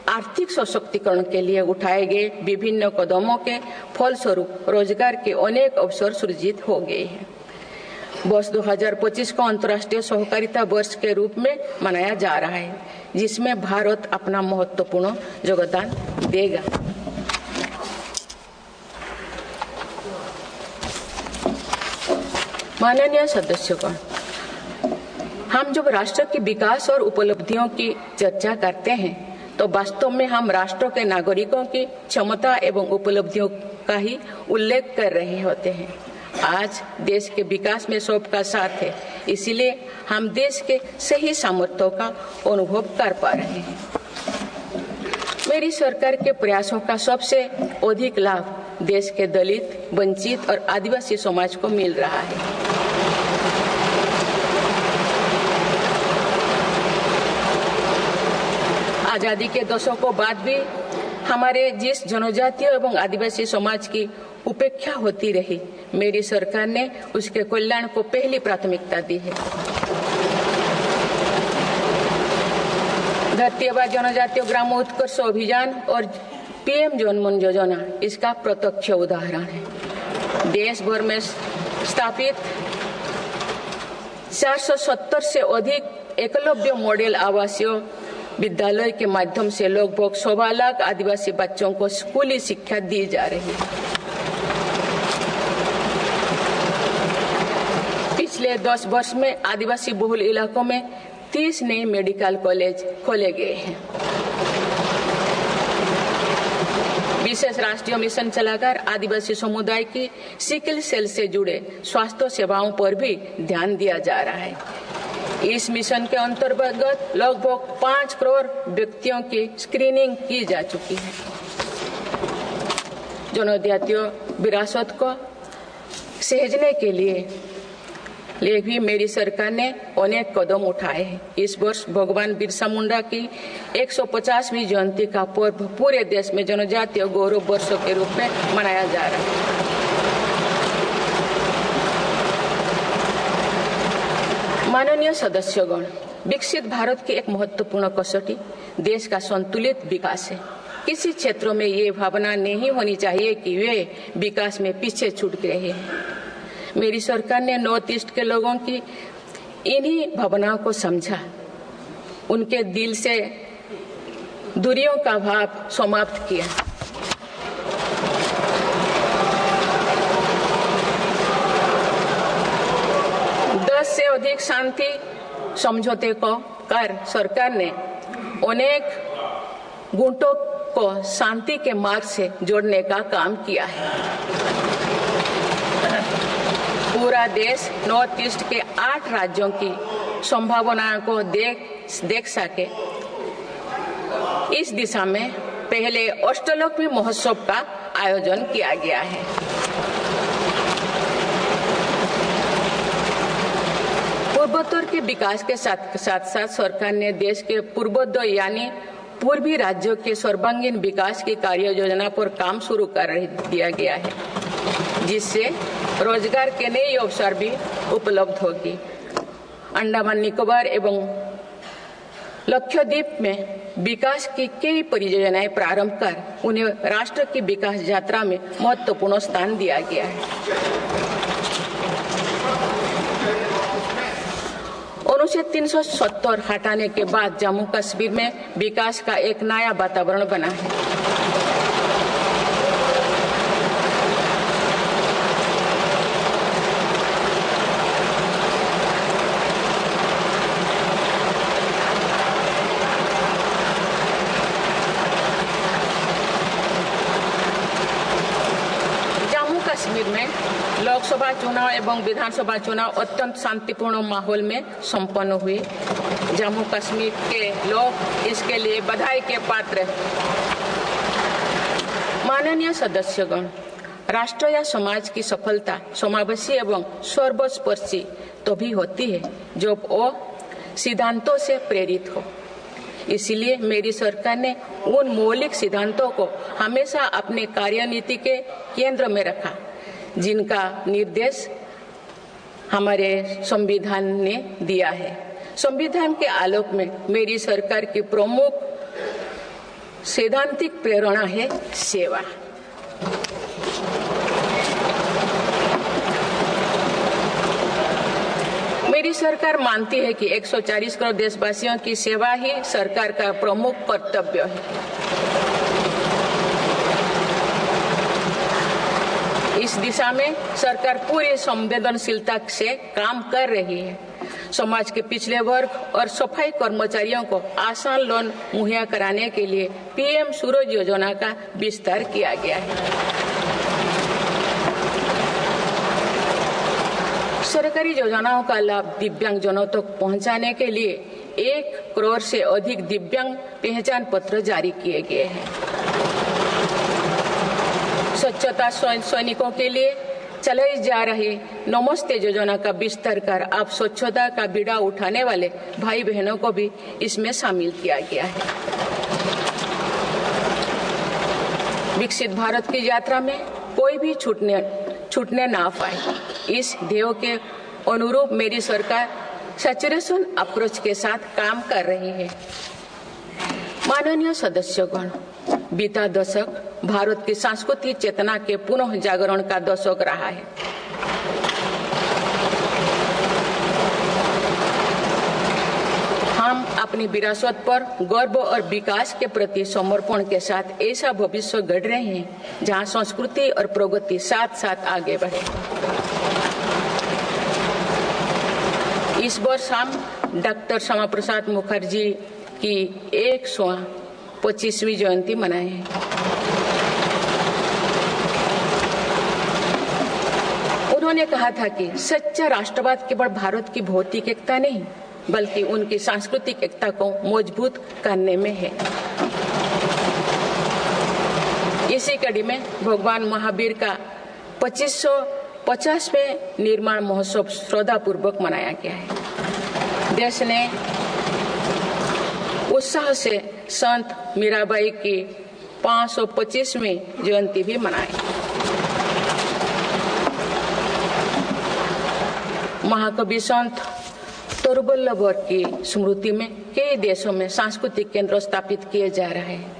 आर्थिक सशक्तिकरण के लिए उठाए गए विभिन्न कदमों के फलस्वरूप रोजगार के अनेक अवसर सृजित हो गए हैं। वर्ष 2025 को अंतर्राष्ट्रीय सहकारिता वर्ष के रूप में मनाया जा रहा है, जिसमें भारत अपना महत्वपूर्ण योगदान देगा। माननीय सदस्यगण, हम जब राष्ट्र के विकास और उपलब्धियों की चर्चा करते हैं तो वास्तव में हम राष्ट्र के नागरिकों की क्षमता एवं उपलब्धियों का ही उल्लेख कर रहे होते हैं। आज देश के विकास में सबका साथ है, इसलिए हम देश के सही सामर्थ्यों का अनुभव कर पा रहे हैं। मेरी सरकार के प्रयासों का सबसे अधिक लाभ देश के दलित, वंचित और आदिवासी समाज को मिल रहा है। आजादी के दशकों बाद भी हमारे जिस जनजातीय एवं आदिवासी समाज की उपेक्षा होती रही, मेरी सरकार ने उसके कल्याण को पहली प्राथमिकता दी है। धरती आबा जनजातीय ग्राम उत्कर्ष अभियान और पीएम जनमन योजना इसका प्रत्यक्ष उदाहरण है। देश भर में स्थापित 470 से अधिक एकलव्य मॉडल आवासीय विद्यालय के माध्यम से लगभग 1.25 लाख आदिवासी बच्चों को स्कूली शिक्षा दी जा रही है। पिछले 10 वर्ष में आदिवासी बहुल इलाकों में 30 नए मेडिकल कॉलेज खोले गए हैं। विशेष राष्ट्रीय मिशन चलाकर आदिवासी समुदाय की सिकल सेल से जुड़े स्वास्थ्य सेवाओं पर भी ध्यान दिया जा रहा है। इस मिशन के अंतर्गत लगभग 5 करोड़ व्यक्तियों की स्क्रीनिंग की जा चुकी है। जनजातीय विरासत को सहेजने के लिए भी मेरी सरकार ने अनेक कदम उठाए हैं। इस वर्ष भगवान बिरसा मुंडा की 150वीं जयंती का पर्व पूरे देश में जनजातीय गौरव वर्ष के रूप में मनाया जा रहा है। माननीय सदस्यगण, विकसित भारत की एक महत्वपूर्ण कसौटी देश का संतुलित विकास है। किसी क्षेत्रों में ये भावना नहीं होनी चाहिए कि वे विकास में पीछे छूट गए हैं। मेरी सरकार ने नॉर्थ ईस्ट के लोगों की इन्हीं भावनाओं को समझा, उनके दिल से दूरियों का भाव समाप्त किया। से अधिक शांति समझौते को कर सरकार ने अनेक गुटों को शांति के मार्ग से जोड़ने का काम किया है। पूरा देश नॉर्थ ईस्ट के 8 राज्यों की संभावनाओं को देख सके, इस दिशा में पहले अष्टलोक महोत्सव का आयोजन किया गया है। पूर्वोत्तर के विकास के साथ साथ सरकार ने देश के पूर्वोत्तर यानी पूर्वी राज्यों के सर्वांगीण विकास की कार्य योजना पर काम शुरू कर दिया गया है, जिससे रोजगार के नए अवसर भी उपलब्ध होगी। अंडमान निकोबार एवं लक्षद्वीप में विकास की कई परियोजनाएं प्रारंभ कर उन्हें राष्ट्र की विकास यात्रा में महत्वपूर्ण स्थान दिया गया है। अनुच्छेद 370 हटाने के बाद जम्मू कश्मीर में विकास का एक नया वातावरण बना है। जम्मू कश्मीर में लोकसभा चुनाव एवं विधानसभा चुनाव अत्यंत शांतिपूर्ण माहौल में संपन्न हुए। जम्मू कश्मीर के लोग इसके लिए बधाई के पात्र हैं। माननीय सदस्यगण, राष्ट्र या समाज की सफलता समावेशी एवं सर्वस्पर्शी तभी होती है जब वो सिद्धांतों से प्रेरित हो। इसलिए मेरी सरकार ने उन मौलिक सिद्धांतों को हमेशा अपने कार्यनीति के केंद्र में रखा, जिनका निर्देश हमारे संविधान ने दिया है। संविधान के आलोक में मेरी सरकार की प्रमुख सैद्धांतिक प्रेरणा है सेवा। मेरी सरकार मानती है कि 140 करोड़ देशवासियों की सेवा ही सरकार का प्रमुख कर्तव्य है। इस दिशा में सरकार पूरी संवेदनशीलता से काम कर रही है। समाज के पिछड़े वर्ग और सफाई कर्मचारियों को आसान लोन मुहैया कराने के लिए पीएम सूरज योजना का विस्तार किया गया है। सरकारी योजनाओं का लाभ दिव्यांगजनों तक पहुंचाने के लिए 1 करोड़ से अधिक दिव्यांग पहचान पत्र जारी किए गए हैं। स्वच्छता सैनिकों के लिए चलाई जा रही नमस्ते योजना का विस्तार कर अब स्वच्छता का बीड़ा उठाने वाले भाई बहनों को भी इसमें शामिल किया गया है। विकसित भारत की यात्रा में कोई भी छूटने ना पाए, इस ध्येय के अनुरूप मेरी सरकार सैचुरेशन अप्रोच के साथ काम कर रही है। माननीय सदस्यगण, बीता दशक भारत की सांस्कृतिक चेतना के पुनः जागरण का दशक रहा है। हम अपनी विरासत पर गर्व और विकास के प्रति समर्पण के साथ ऐसा भविष्य गढ़ रहे हैं जहां संस्कृति और प्रगति साथ साथ आगे बढ़े। इस वर्ष हम डॉक्टर श्यामा प्रसाद मुखर्जी की 125वीं जयंती मनाए हैं। उन्होंने कहा था कि सच्चा राष्ट्रवाद केवल भारत की भौतिक एकता नहीं बल्कि उनकी सांस्कृतिक एकता को मजबूत करने में है। इसी कड़ी में भगवान महावीर का 2550वें निर्माण महोत्सव श्रद्धापूर्वक मनाया गया है। देश ने उत्साह से संत मीराबाई की 525वीं जयंती भी मनाई। महाकवि संत तरुवल्लभ की स्मृति में कई देशों में सांस्कृतिक केंद्र स्थापित किए जा रहे हैं।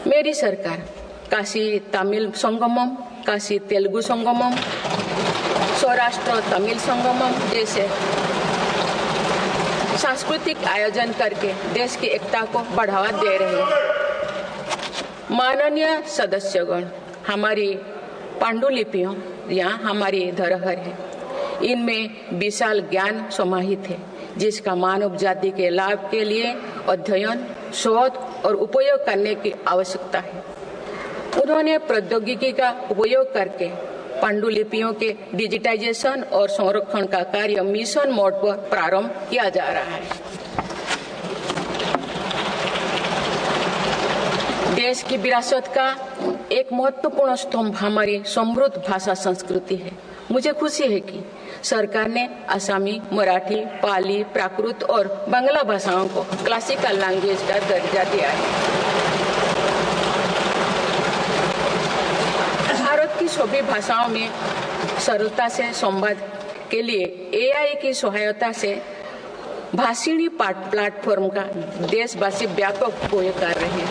मेरी सरकार काशी तमिल संगमम, काशी तेलुगु संगमम, सौराष्ट्र तमिल संगमम जैसे सांस्कृतिक आयोजन करके देश की एकता को बढ़ावा दे रहे हैं। माननीय सदस्यगण, हमारी पांडुलिपियां यहाँ हमारी धरोहर है। इनमें विशाल ज्ञान समाहित है जिसका मानव जाति के लाभ के लिए अध्ययन, शोध और उपयोग करने की आवश्यकता है। उन्होंने प्रौद्योगिकी का उपयोग करके पांडुलिपियों के डिजिटाइजेशन और संरक्षण का कार्य मिशन मोड पर प्रारंभ किया जा रहा है। देश की विरासत का एक महत्वपूर्ण स्तंभ हमारी समृद्ध भाषा संस्कृति है। मुझे खुशी है कि सरकार ने असमी, मराठी, पाली, प्राकृत और बांग्ला भाषाओं को क्लासिकल लैंग्वेज का दर्जा दिया है। भारत की सभी भाषाओं में सरलता से संवाद के लिए एआई की सहायता से भाषिणी प्लेटफॉर्म का देशवासी व्यापक उपयोग कर रहे हैं।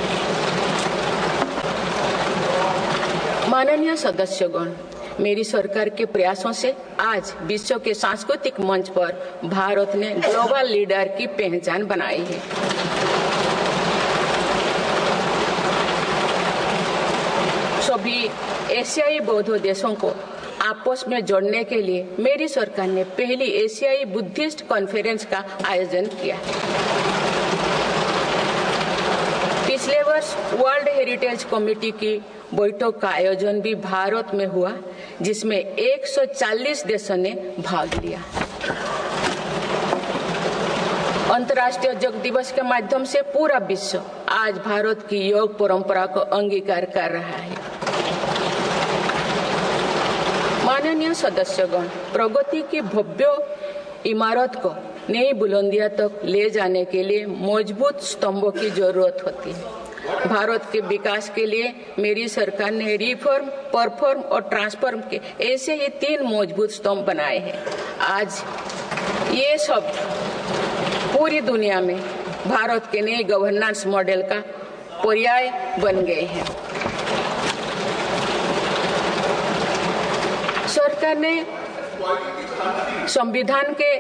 माननीय सदस्यगण, मेरी सरकार के प्रयासों से आज विश्व के सांस्कृतिक मंच पर भारत ने ग्लोबल लीडर की पहचान बनाई है। सभी एशियाई बौद्ध देशों को आपस में जोड़ने के लिए मेरी सरकार ने पहली एशियाई बुद्धिस्ट कॉन्फ्रेंस का आयोजन किया। पिछले वर्ष वर्ल्ड हेरिटेज कमेटी की बैठक का आयोजन भी भारत में हुआ जिसमें 140 देशों ने भाग लिया। अंतर्राष्ट्रीय योग दिवस के माध्यम से पूरा विश्व आज भारत की योग परंपरा को अंगीकार कर रहा है। माननीय सदस्यगण, प्रगति की भव्य इमारत को नई बुलंदियों तक ले जाने के लिए मजबूत स्तंभों की जरूरत होती है। भारत के विकास के लिए मेरी सरकार ने रिफॉर्म, परफॉर्म और ट्रांसफॉर्म के ऐसे ही 3 मजबूत स्तंभ बनाए हैं। आज ये सब पूरी दुनिया में भारत के नए गवर्नेंस मॉडल का पर्याय बन गए हैं। सरकार ने संविधान के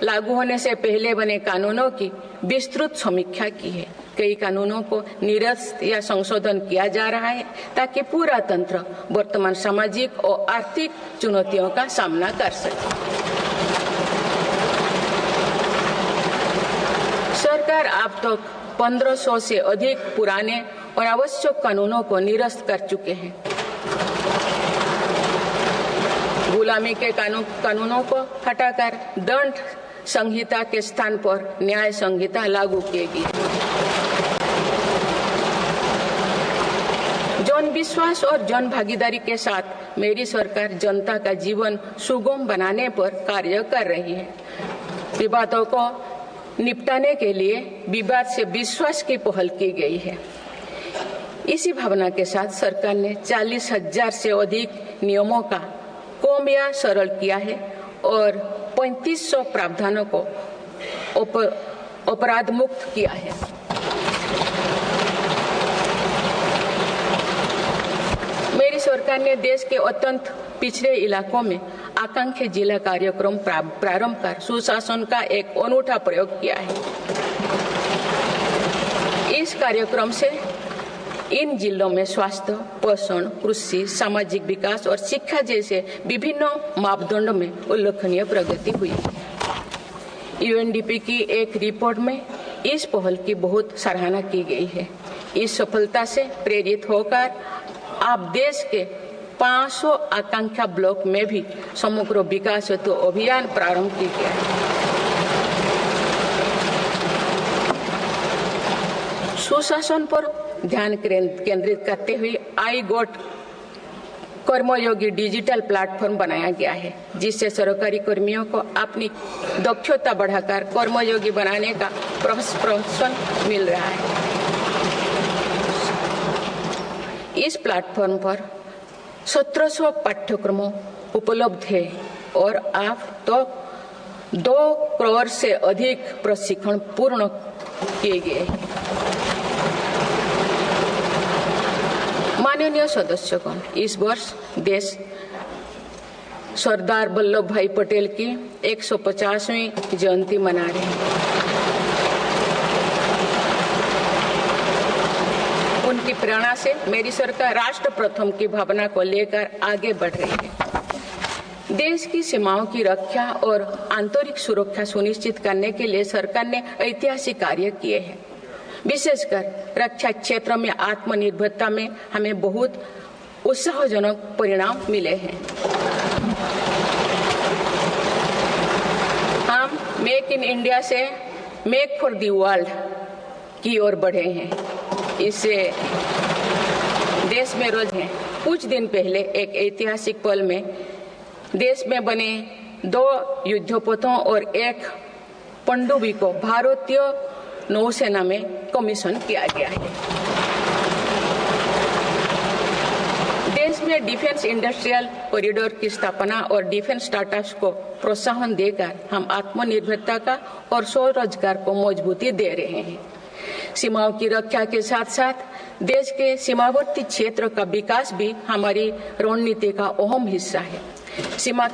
लागू होने से पहले बने कानूनों की विस्तृत समीक्षा की है। कई कानूनों को निरस्त या संशोधन किया जा रहा है ताकि पूरा तंत्र वर्तमान सामाजिक और आर्थिक चुनौतियों का सामना कर सके। सरकार अब तक 1500 से अधिक पुराने और आवश्यक कानूनों को निरस्त कर चुके हैं। गुलामी के कानूनों को हटाकर दंड संहिता के स्थान पर न्याय संहिता लागू किएगी। जन विश्वास और जन भागीदारी के साथ मेरी सरकार जनता का जीवन सुगम बनाने पर कार्य कर रही है। विवादों को निपटाने के लिए विवाद से विश्वास की पहल की गई है। इसी भावना के साथ सरकार ने 40,000 से अधिक नियमों का कम या सरल किया है और 3500 प्रावधानों को अपराध मुक्त किया है। मेरी सरकार ने देश के अत्यंत पिछड़े इलाकों में आकांक्षी जिला कार्यक्रम प्रारंभ कर सुशासन का एक अनूठा प्रयोग किया है। इस कार्यक्रम से इन जिलों में स्वास्थ्य, पोषण, कृषि, सामाजिक विकास और शिक्षा जैसे विभिन्न मापदंडों में उल्लेखनीय प्रगति हुई। यूएनडीपी की एक रिपोर्ट में इस पहल की बहुत सराहना की गई है। इस सफलता से प्रेरित होकर अब देश के 500 आकांक्षा ब्लॉक में भी समग्र विकास हेतु अभियान प्रारंभ किया गया है। सुशासन पर ध्यान केंद्रित करते हुए आई गोट कर्मयोगी डिजिटल प्लेटफॉर्म बनाया गया है, जिससे सरकारी कर्मियों को अपनी दक्षता बढ़ाकर कर्मयोगी बनाने का प्रोत्साहन मिल रहा है। इस प्लेटफॉर्म पर 1700 पाठ्यक्रमों उपलब्ध है और अब तो 2 करोड़ से अधिक प्रशिक्षण पूर्ण किए गए हैं। माननीय सदस्यगण, इस वर्ष देश सरदार वल्लभ भाई पटेल की 150वीं जयंती मना रहे हैं। उनकी प्रेरणा से मेरी सरकार राष्ट्र प्रथम की भावना को लेकर आगे बढ़ रही है। देश की सीमाओं की रक्षा और आंतरिक सुरक्षा सुनिश्चित करने के लिए सरकार ने ऐतिहासिक कार्य किए हैं। विशेषकर रक्षा क्षेत्र में आत्मनिर्भरता में हमें बहुत उत्साहजनक परिणाम मिले हैं। हम मेक इन इंडिया से मेक फॉर द वर्ल्ड की ओर बढ़े हैं। इससे देश में रोज है। कुछ दिन पहले एक ऐतिहासिक पल में देश में बने 2 युद्धपोतों और 1 पनडुब्बी को भारतीय नौसेना में कमीशन किया गया है। देश में डिफेंस इंडस्ट्रियल कॉरिडोर की स्थापना और डिफेंस स्टार्टअप्स को प्रोत्साहन देकर हम आत्मनिर्भरता का और स्वरोजगार को मजबूती दे रहे हैं। सीमाओं की रक्षा के साथ साथ देश के सीमावर्ती क्षेत्र का विकास भी हमारी रणनीति का अहम हिस्सा है। सीमा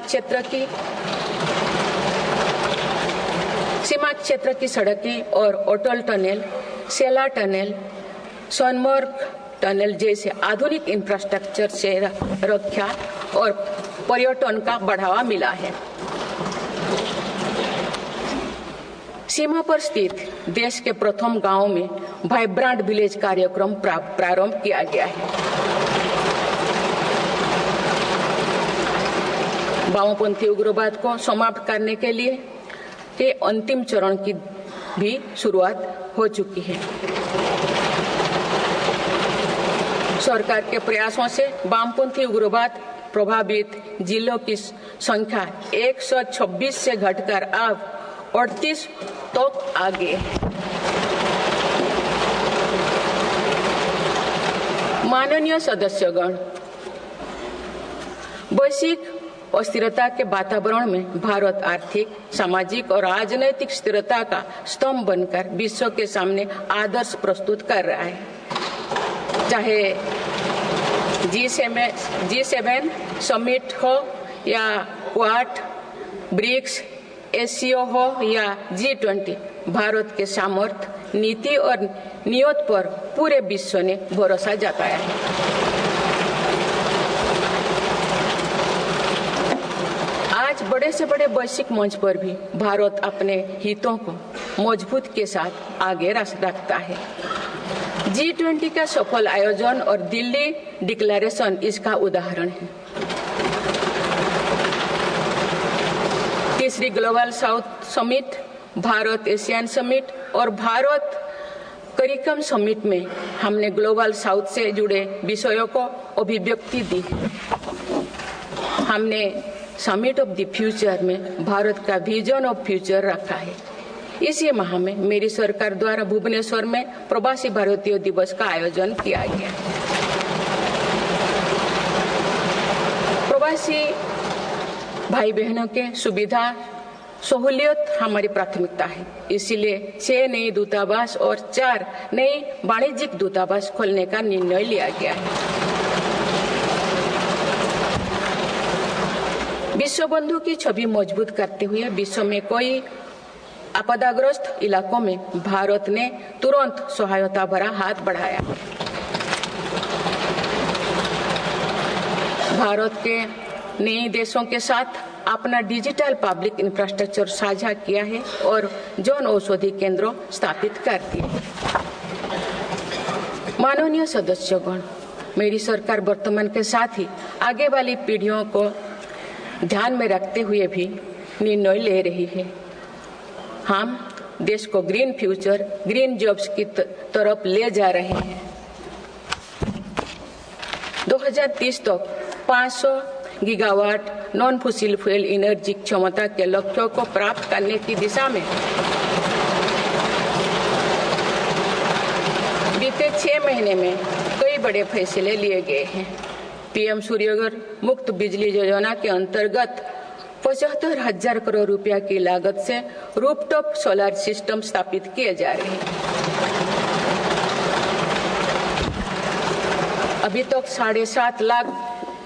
क्षेत्र की सड़कें और अटल टनल, सेला टनल, सोनमर्ग टनल जैसे आधुनिक इंफ्रास्ट्रक्चर से रक्षा और पर्यटन का बढ़ावा मिला है। सीमा पर स्थित देश के प्रथम गांव में वाइब्रेंट विलेज कार्यक्रम प्रारंभ किया गया है। वामपंथी उग्रवाद को समाप्त करने के लिए के अंतिम चरण की भी शुरुआत हो चुकी है। सरकार के प्रयासों से वामपंथी उग्रवाद प्रभावित जिलों की संख्या 126 से घटकर अब 38 तक आ गए हैं। माननीय सदस्यगण, वैश्विक अस्थिरता के वातावरण में भारत आर्थिक, सामाजिक और राजनैतिक स्थिरता का स्तंभ बनकर विश्व के सामने आदर्श प्रस्तुत कर रहा है। चाहे G7 समिट हो या क्वाड, ब्रिक्स, SCO हो या G20, भारत के सामर्थ्य, नीति और नियत पर पूरे विश्व ने भरोसा जताया है। आज बड़े से बड़े वैश्विक मंच पर भी भारत अपने हितों को मजबूत के साथ आगे रखता है। G20 का सफल आयोजन और दिल्ली डिक्लेरेशन इसका उदाहरण है। तीसरी global south summit, Bharat Asian summit और भारत करिकम समिट में हमने ग्लोबल साउथ से जुड़े विषयों को अभिव्यक्ति दी। हमने समिट ऑफ द फ्यूचर में भारत का विजन ऑफ फ्यूचर रखा है। इसी माह में मेरी सरकार द्वारा भुवनेश्वर में प्रवासी भारतीय दिवस का आयोजन किया गया। प्रवासी भाई बहनों के सुविधा सहूलियत हमारी प्राथमिकता है, इसीलिए 6 नए दूतावास और 4 नए वाणिज्यिक दूतावास खोलने का निर्णय लिया गया है। विश्व बंधु की छवि मजबूत करते हुए विश्व में कोई आपदाग्रस्त इलाकों में भारत ने तुरंत सहायता भरा हाथ बढ़ाया। भारत के नए देशों के साथ अपना डिजिटल पब्लिक इंफ्रास्ट्रक्चर साझा किया है और जन औषधि केंद्र स्थापित कर दिए। माननीय सदस्यगण, मेरी सरकार वर्तमान के साथ ही आगे वाली पीढ़ियों को ध्यान में रखते हुए भी निर्णय ले रही है। हम देश को ग्रीन फ्यूचर, ग्रीन जॉब्स की तरफ ले जा रहे हैं। 2030 तक 500 gigawatt non fossil fuel energy क्षमता के लक्ष्यों को प्राप्त करने की दिशा में बीते 6 महीने में कई बड़े फैसले लिए गए हैं। PM सूर्यघर मुक्त बिजली योजना के अंतर्गत 75,000 करोड़ रुपया की लागत से रूफटॉप सोलर सिस्टम स्थापित किए जा रहे हैं। अभी तक 7.5 लाख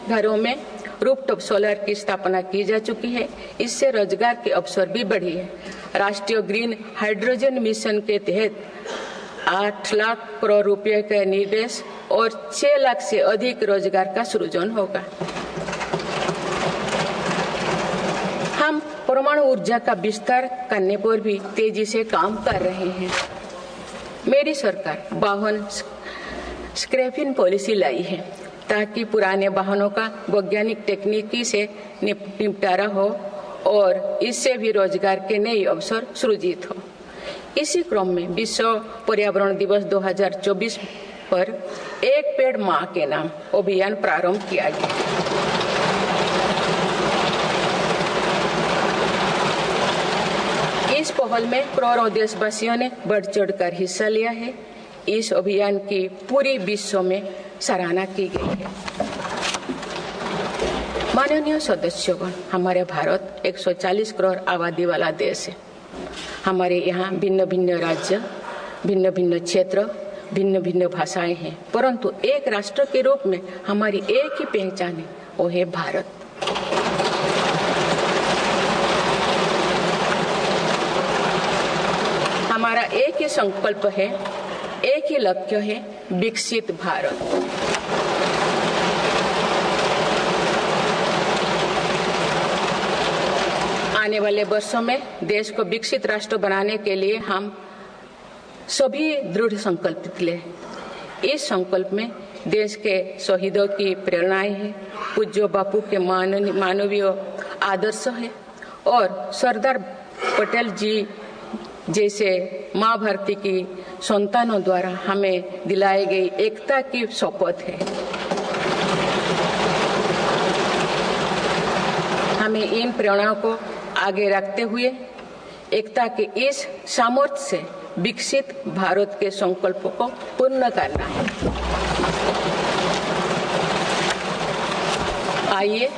घरों में रूफटॉप सोलर की स्थापना की जा चुकी है। इससे रोजगार के अवसर भी बढ़ी है। राष्ट्रीय ग्रीन हाइड्रोजन मिशन के तहत 8 लाख करोड़ रुपए का निवेश और 6 लाख से अधिक रोजगार का सृजन होगा। हम परमाणु ऊर्जा का विस्तार करने पर भी तेजी से काम कर रहे हैं। मेरी सरकार वाहन स्क्रैपिंग पॉलिसी लाई है ताकि पुराने वाहनों का वैज्ञानिक तकनीकी से निपटारा हो और इससे भी रोजगार के नए अवसर सृजित हो। इसी क्रम में विश्व पर्यावरण दिवस 2024 पर एक पेड़ मां के नाम अभियान प्रारंभ किया गया। इस पहल में करोड़ों देशवासियों ने बढ़ चढ़कर हिस्सा लिया है। इस अभियान की पूरी विश्व में सराहना की गई है। माननीय सदस्यगण, हमारे भारत 140 करोड़ आबादी वाला देश है। हमारे यहाँ भिन्न भिन्न राज्य, भिन्न भिन्न क्षेत्र, भिन्न भिन्न भाषाएं हैं, परंतु एक राष्ट्र के रूप में हमारी एक ही पहचान है, वो है भारत। हमारा एक ही संकल्प है, एक ही लक्ष्य है, विकसित भारत। आने वाले वर्षों में देश को विकसित राष्ट्र बनाने के लिए हम सभी दृढ़ संकल्पित ले। इस संकल्प में देश के शहीदों की प्रेरणाएं हैं, पूज्य बापू के मानवीय आदर्श है और सरदार पटेल जी जैसे माँ भारती की संतानों द्वारा हमें दिलाई गई एकता की शपथ है। हमें इन प्रेरणाओं को आगे रखते हुए एकता के इस सामर्थ्य से विकसित भारत के संकल्पों को पूर्ण करना है। आइए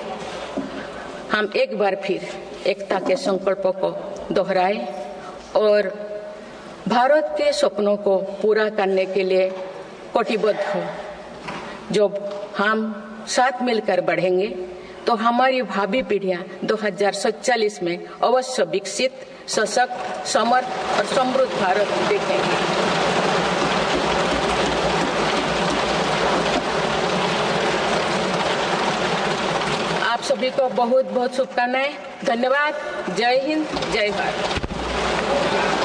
हम एक बार फिर एकता के संकल्पों को दोहराएं और भारत के सपनों को पूरा करने के लिए कटिबद्ध हो। जब हम साथ मिलकर बढ़ेंगे तो हमारी भावी पीढ़ियां 2047 में अवश्य विकसित, सशक्त, समर्थ और समृद्ध भारत देखेंगे। आप सभी को बहुत बहुत शुभकामनाएं। धन्यवाद। जय हिंद, जय भारत।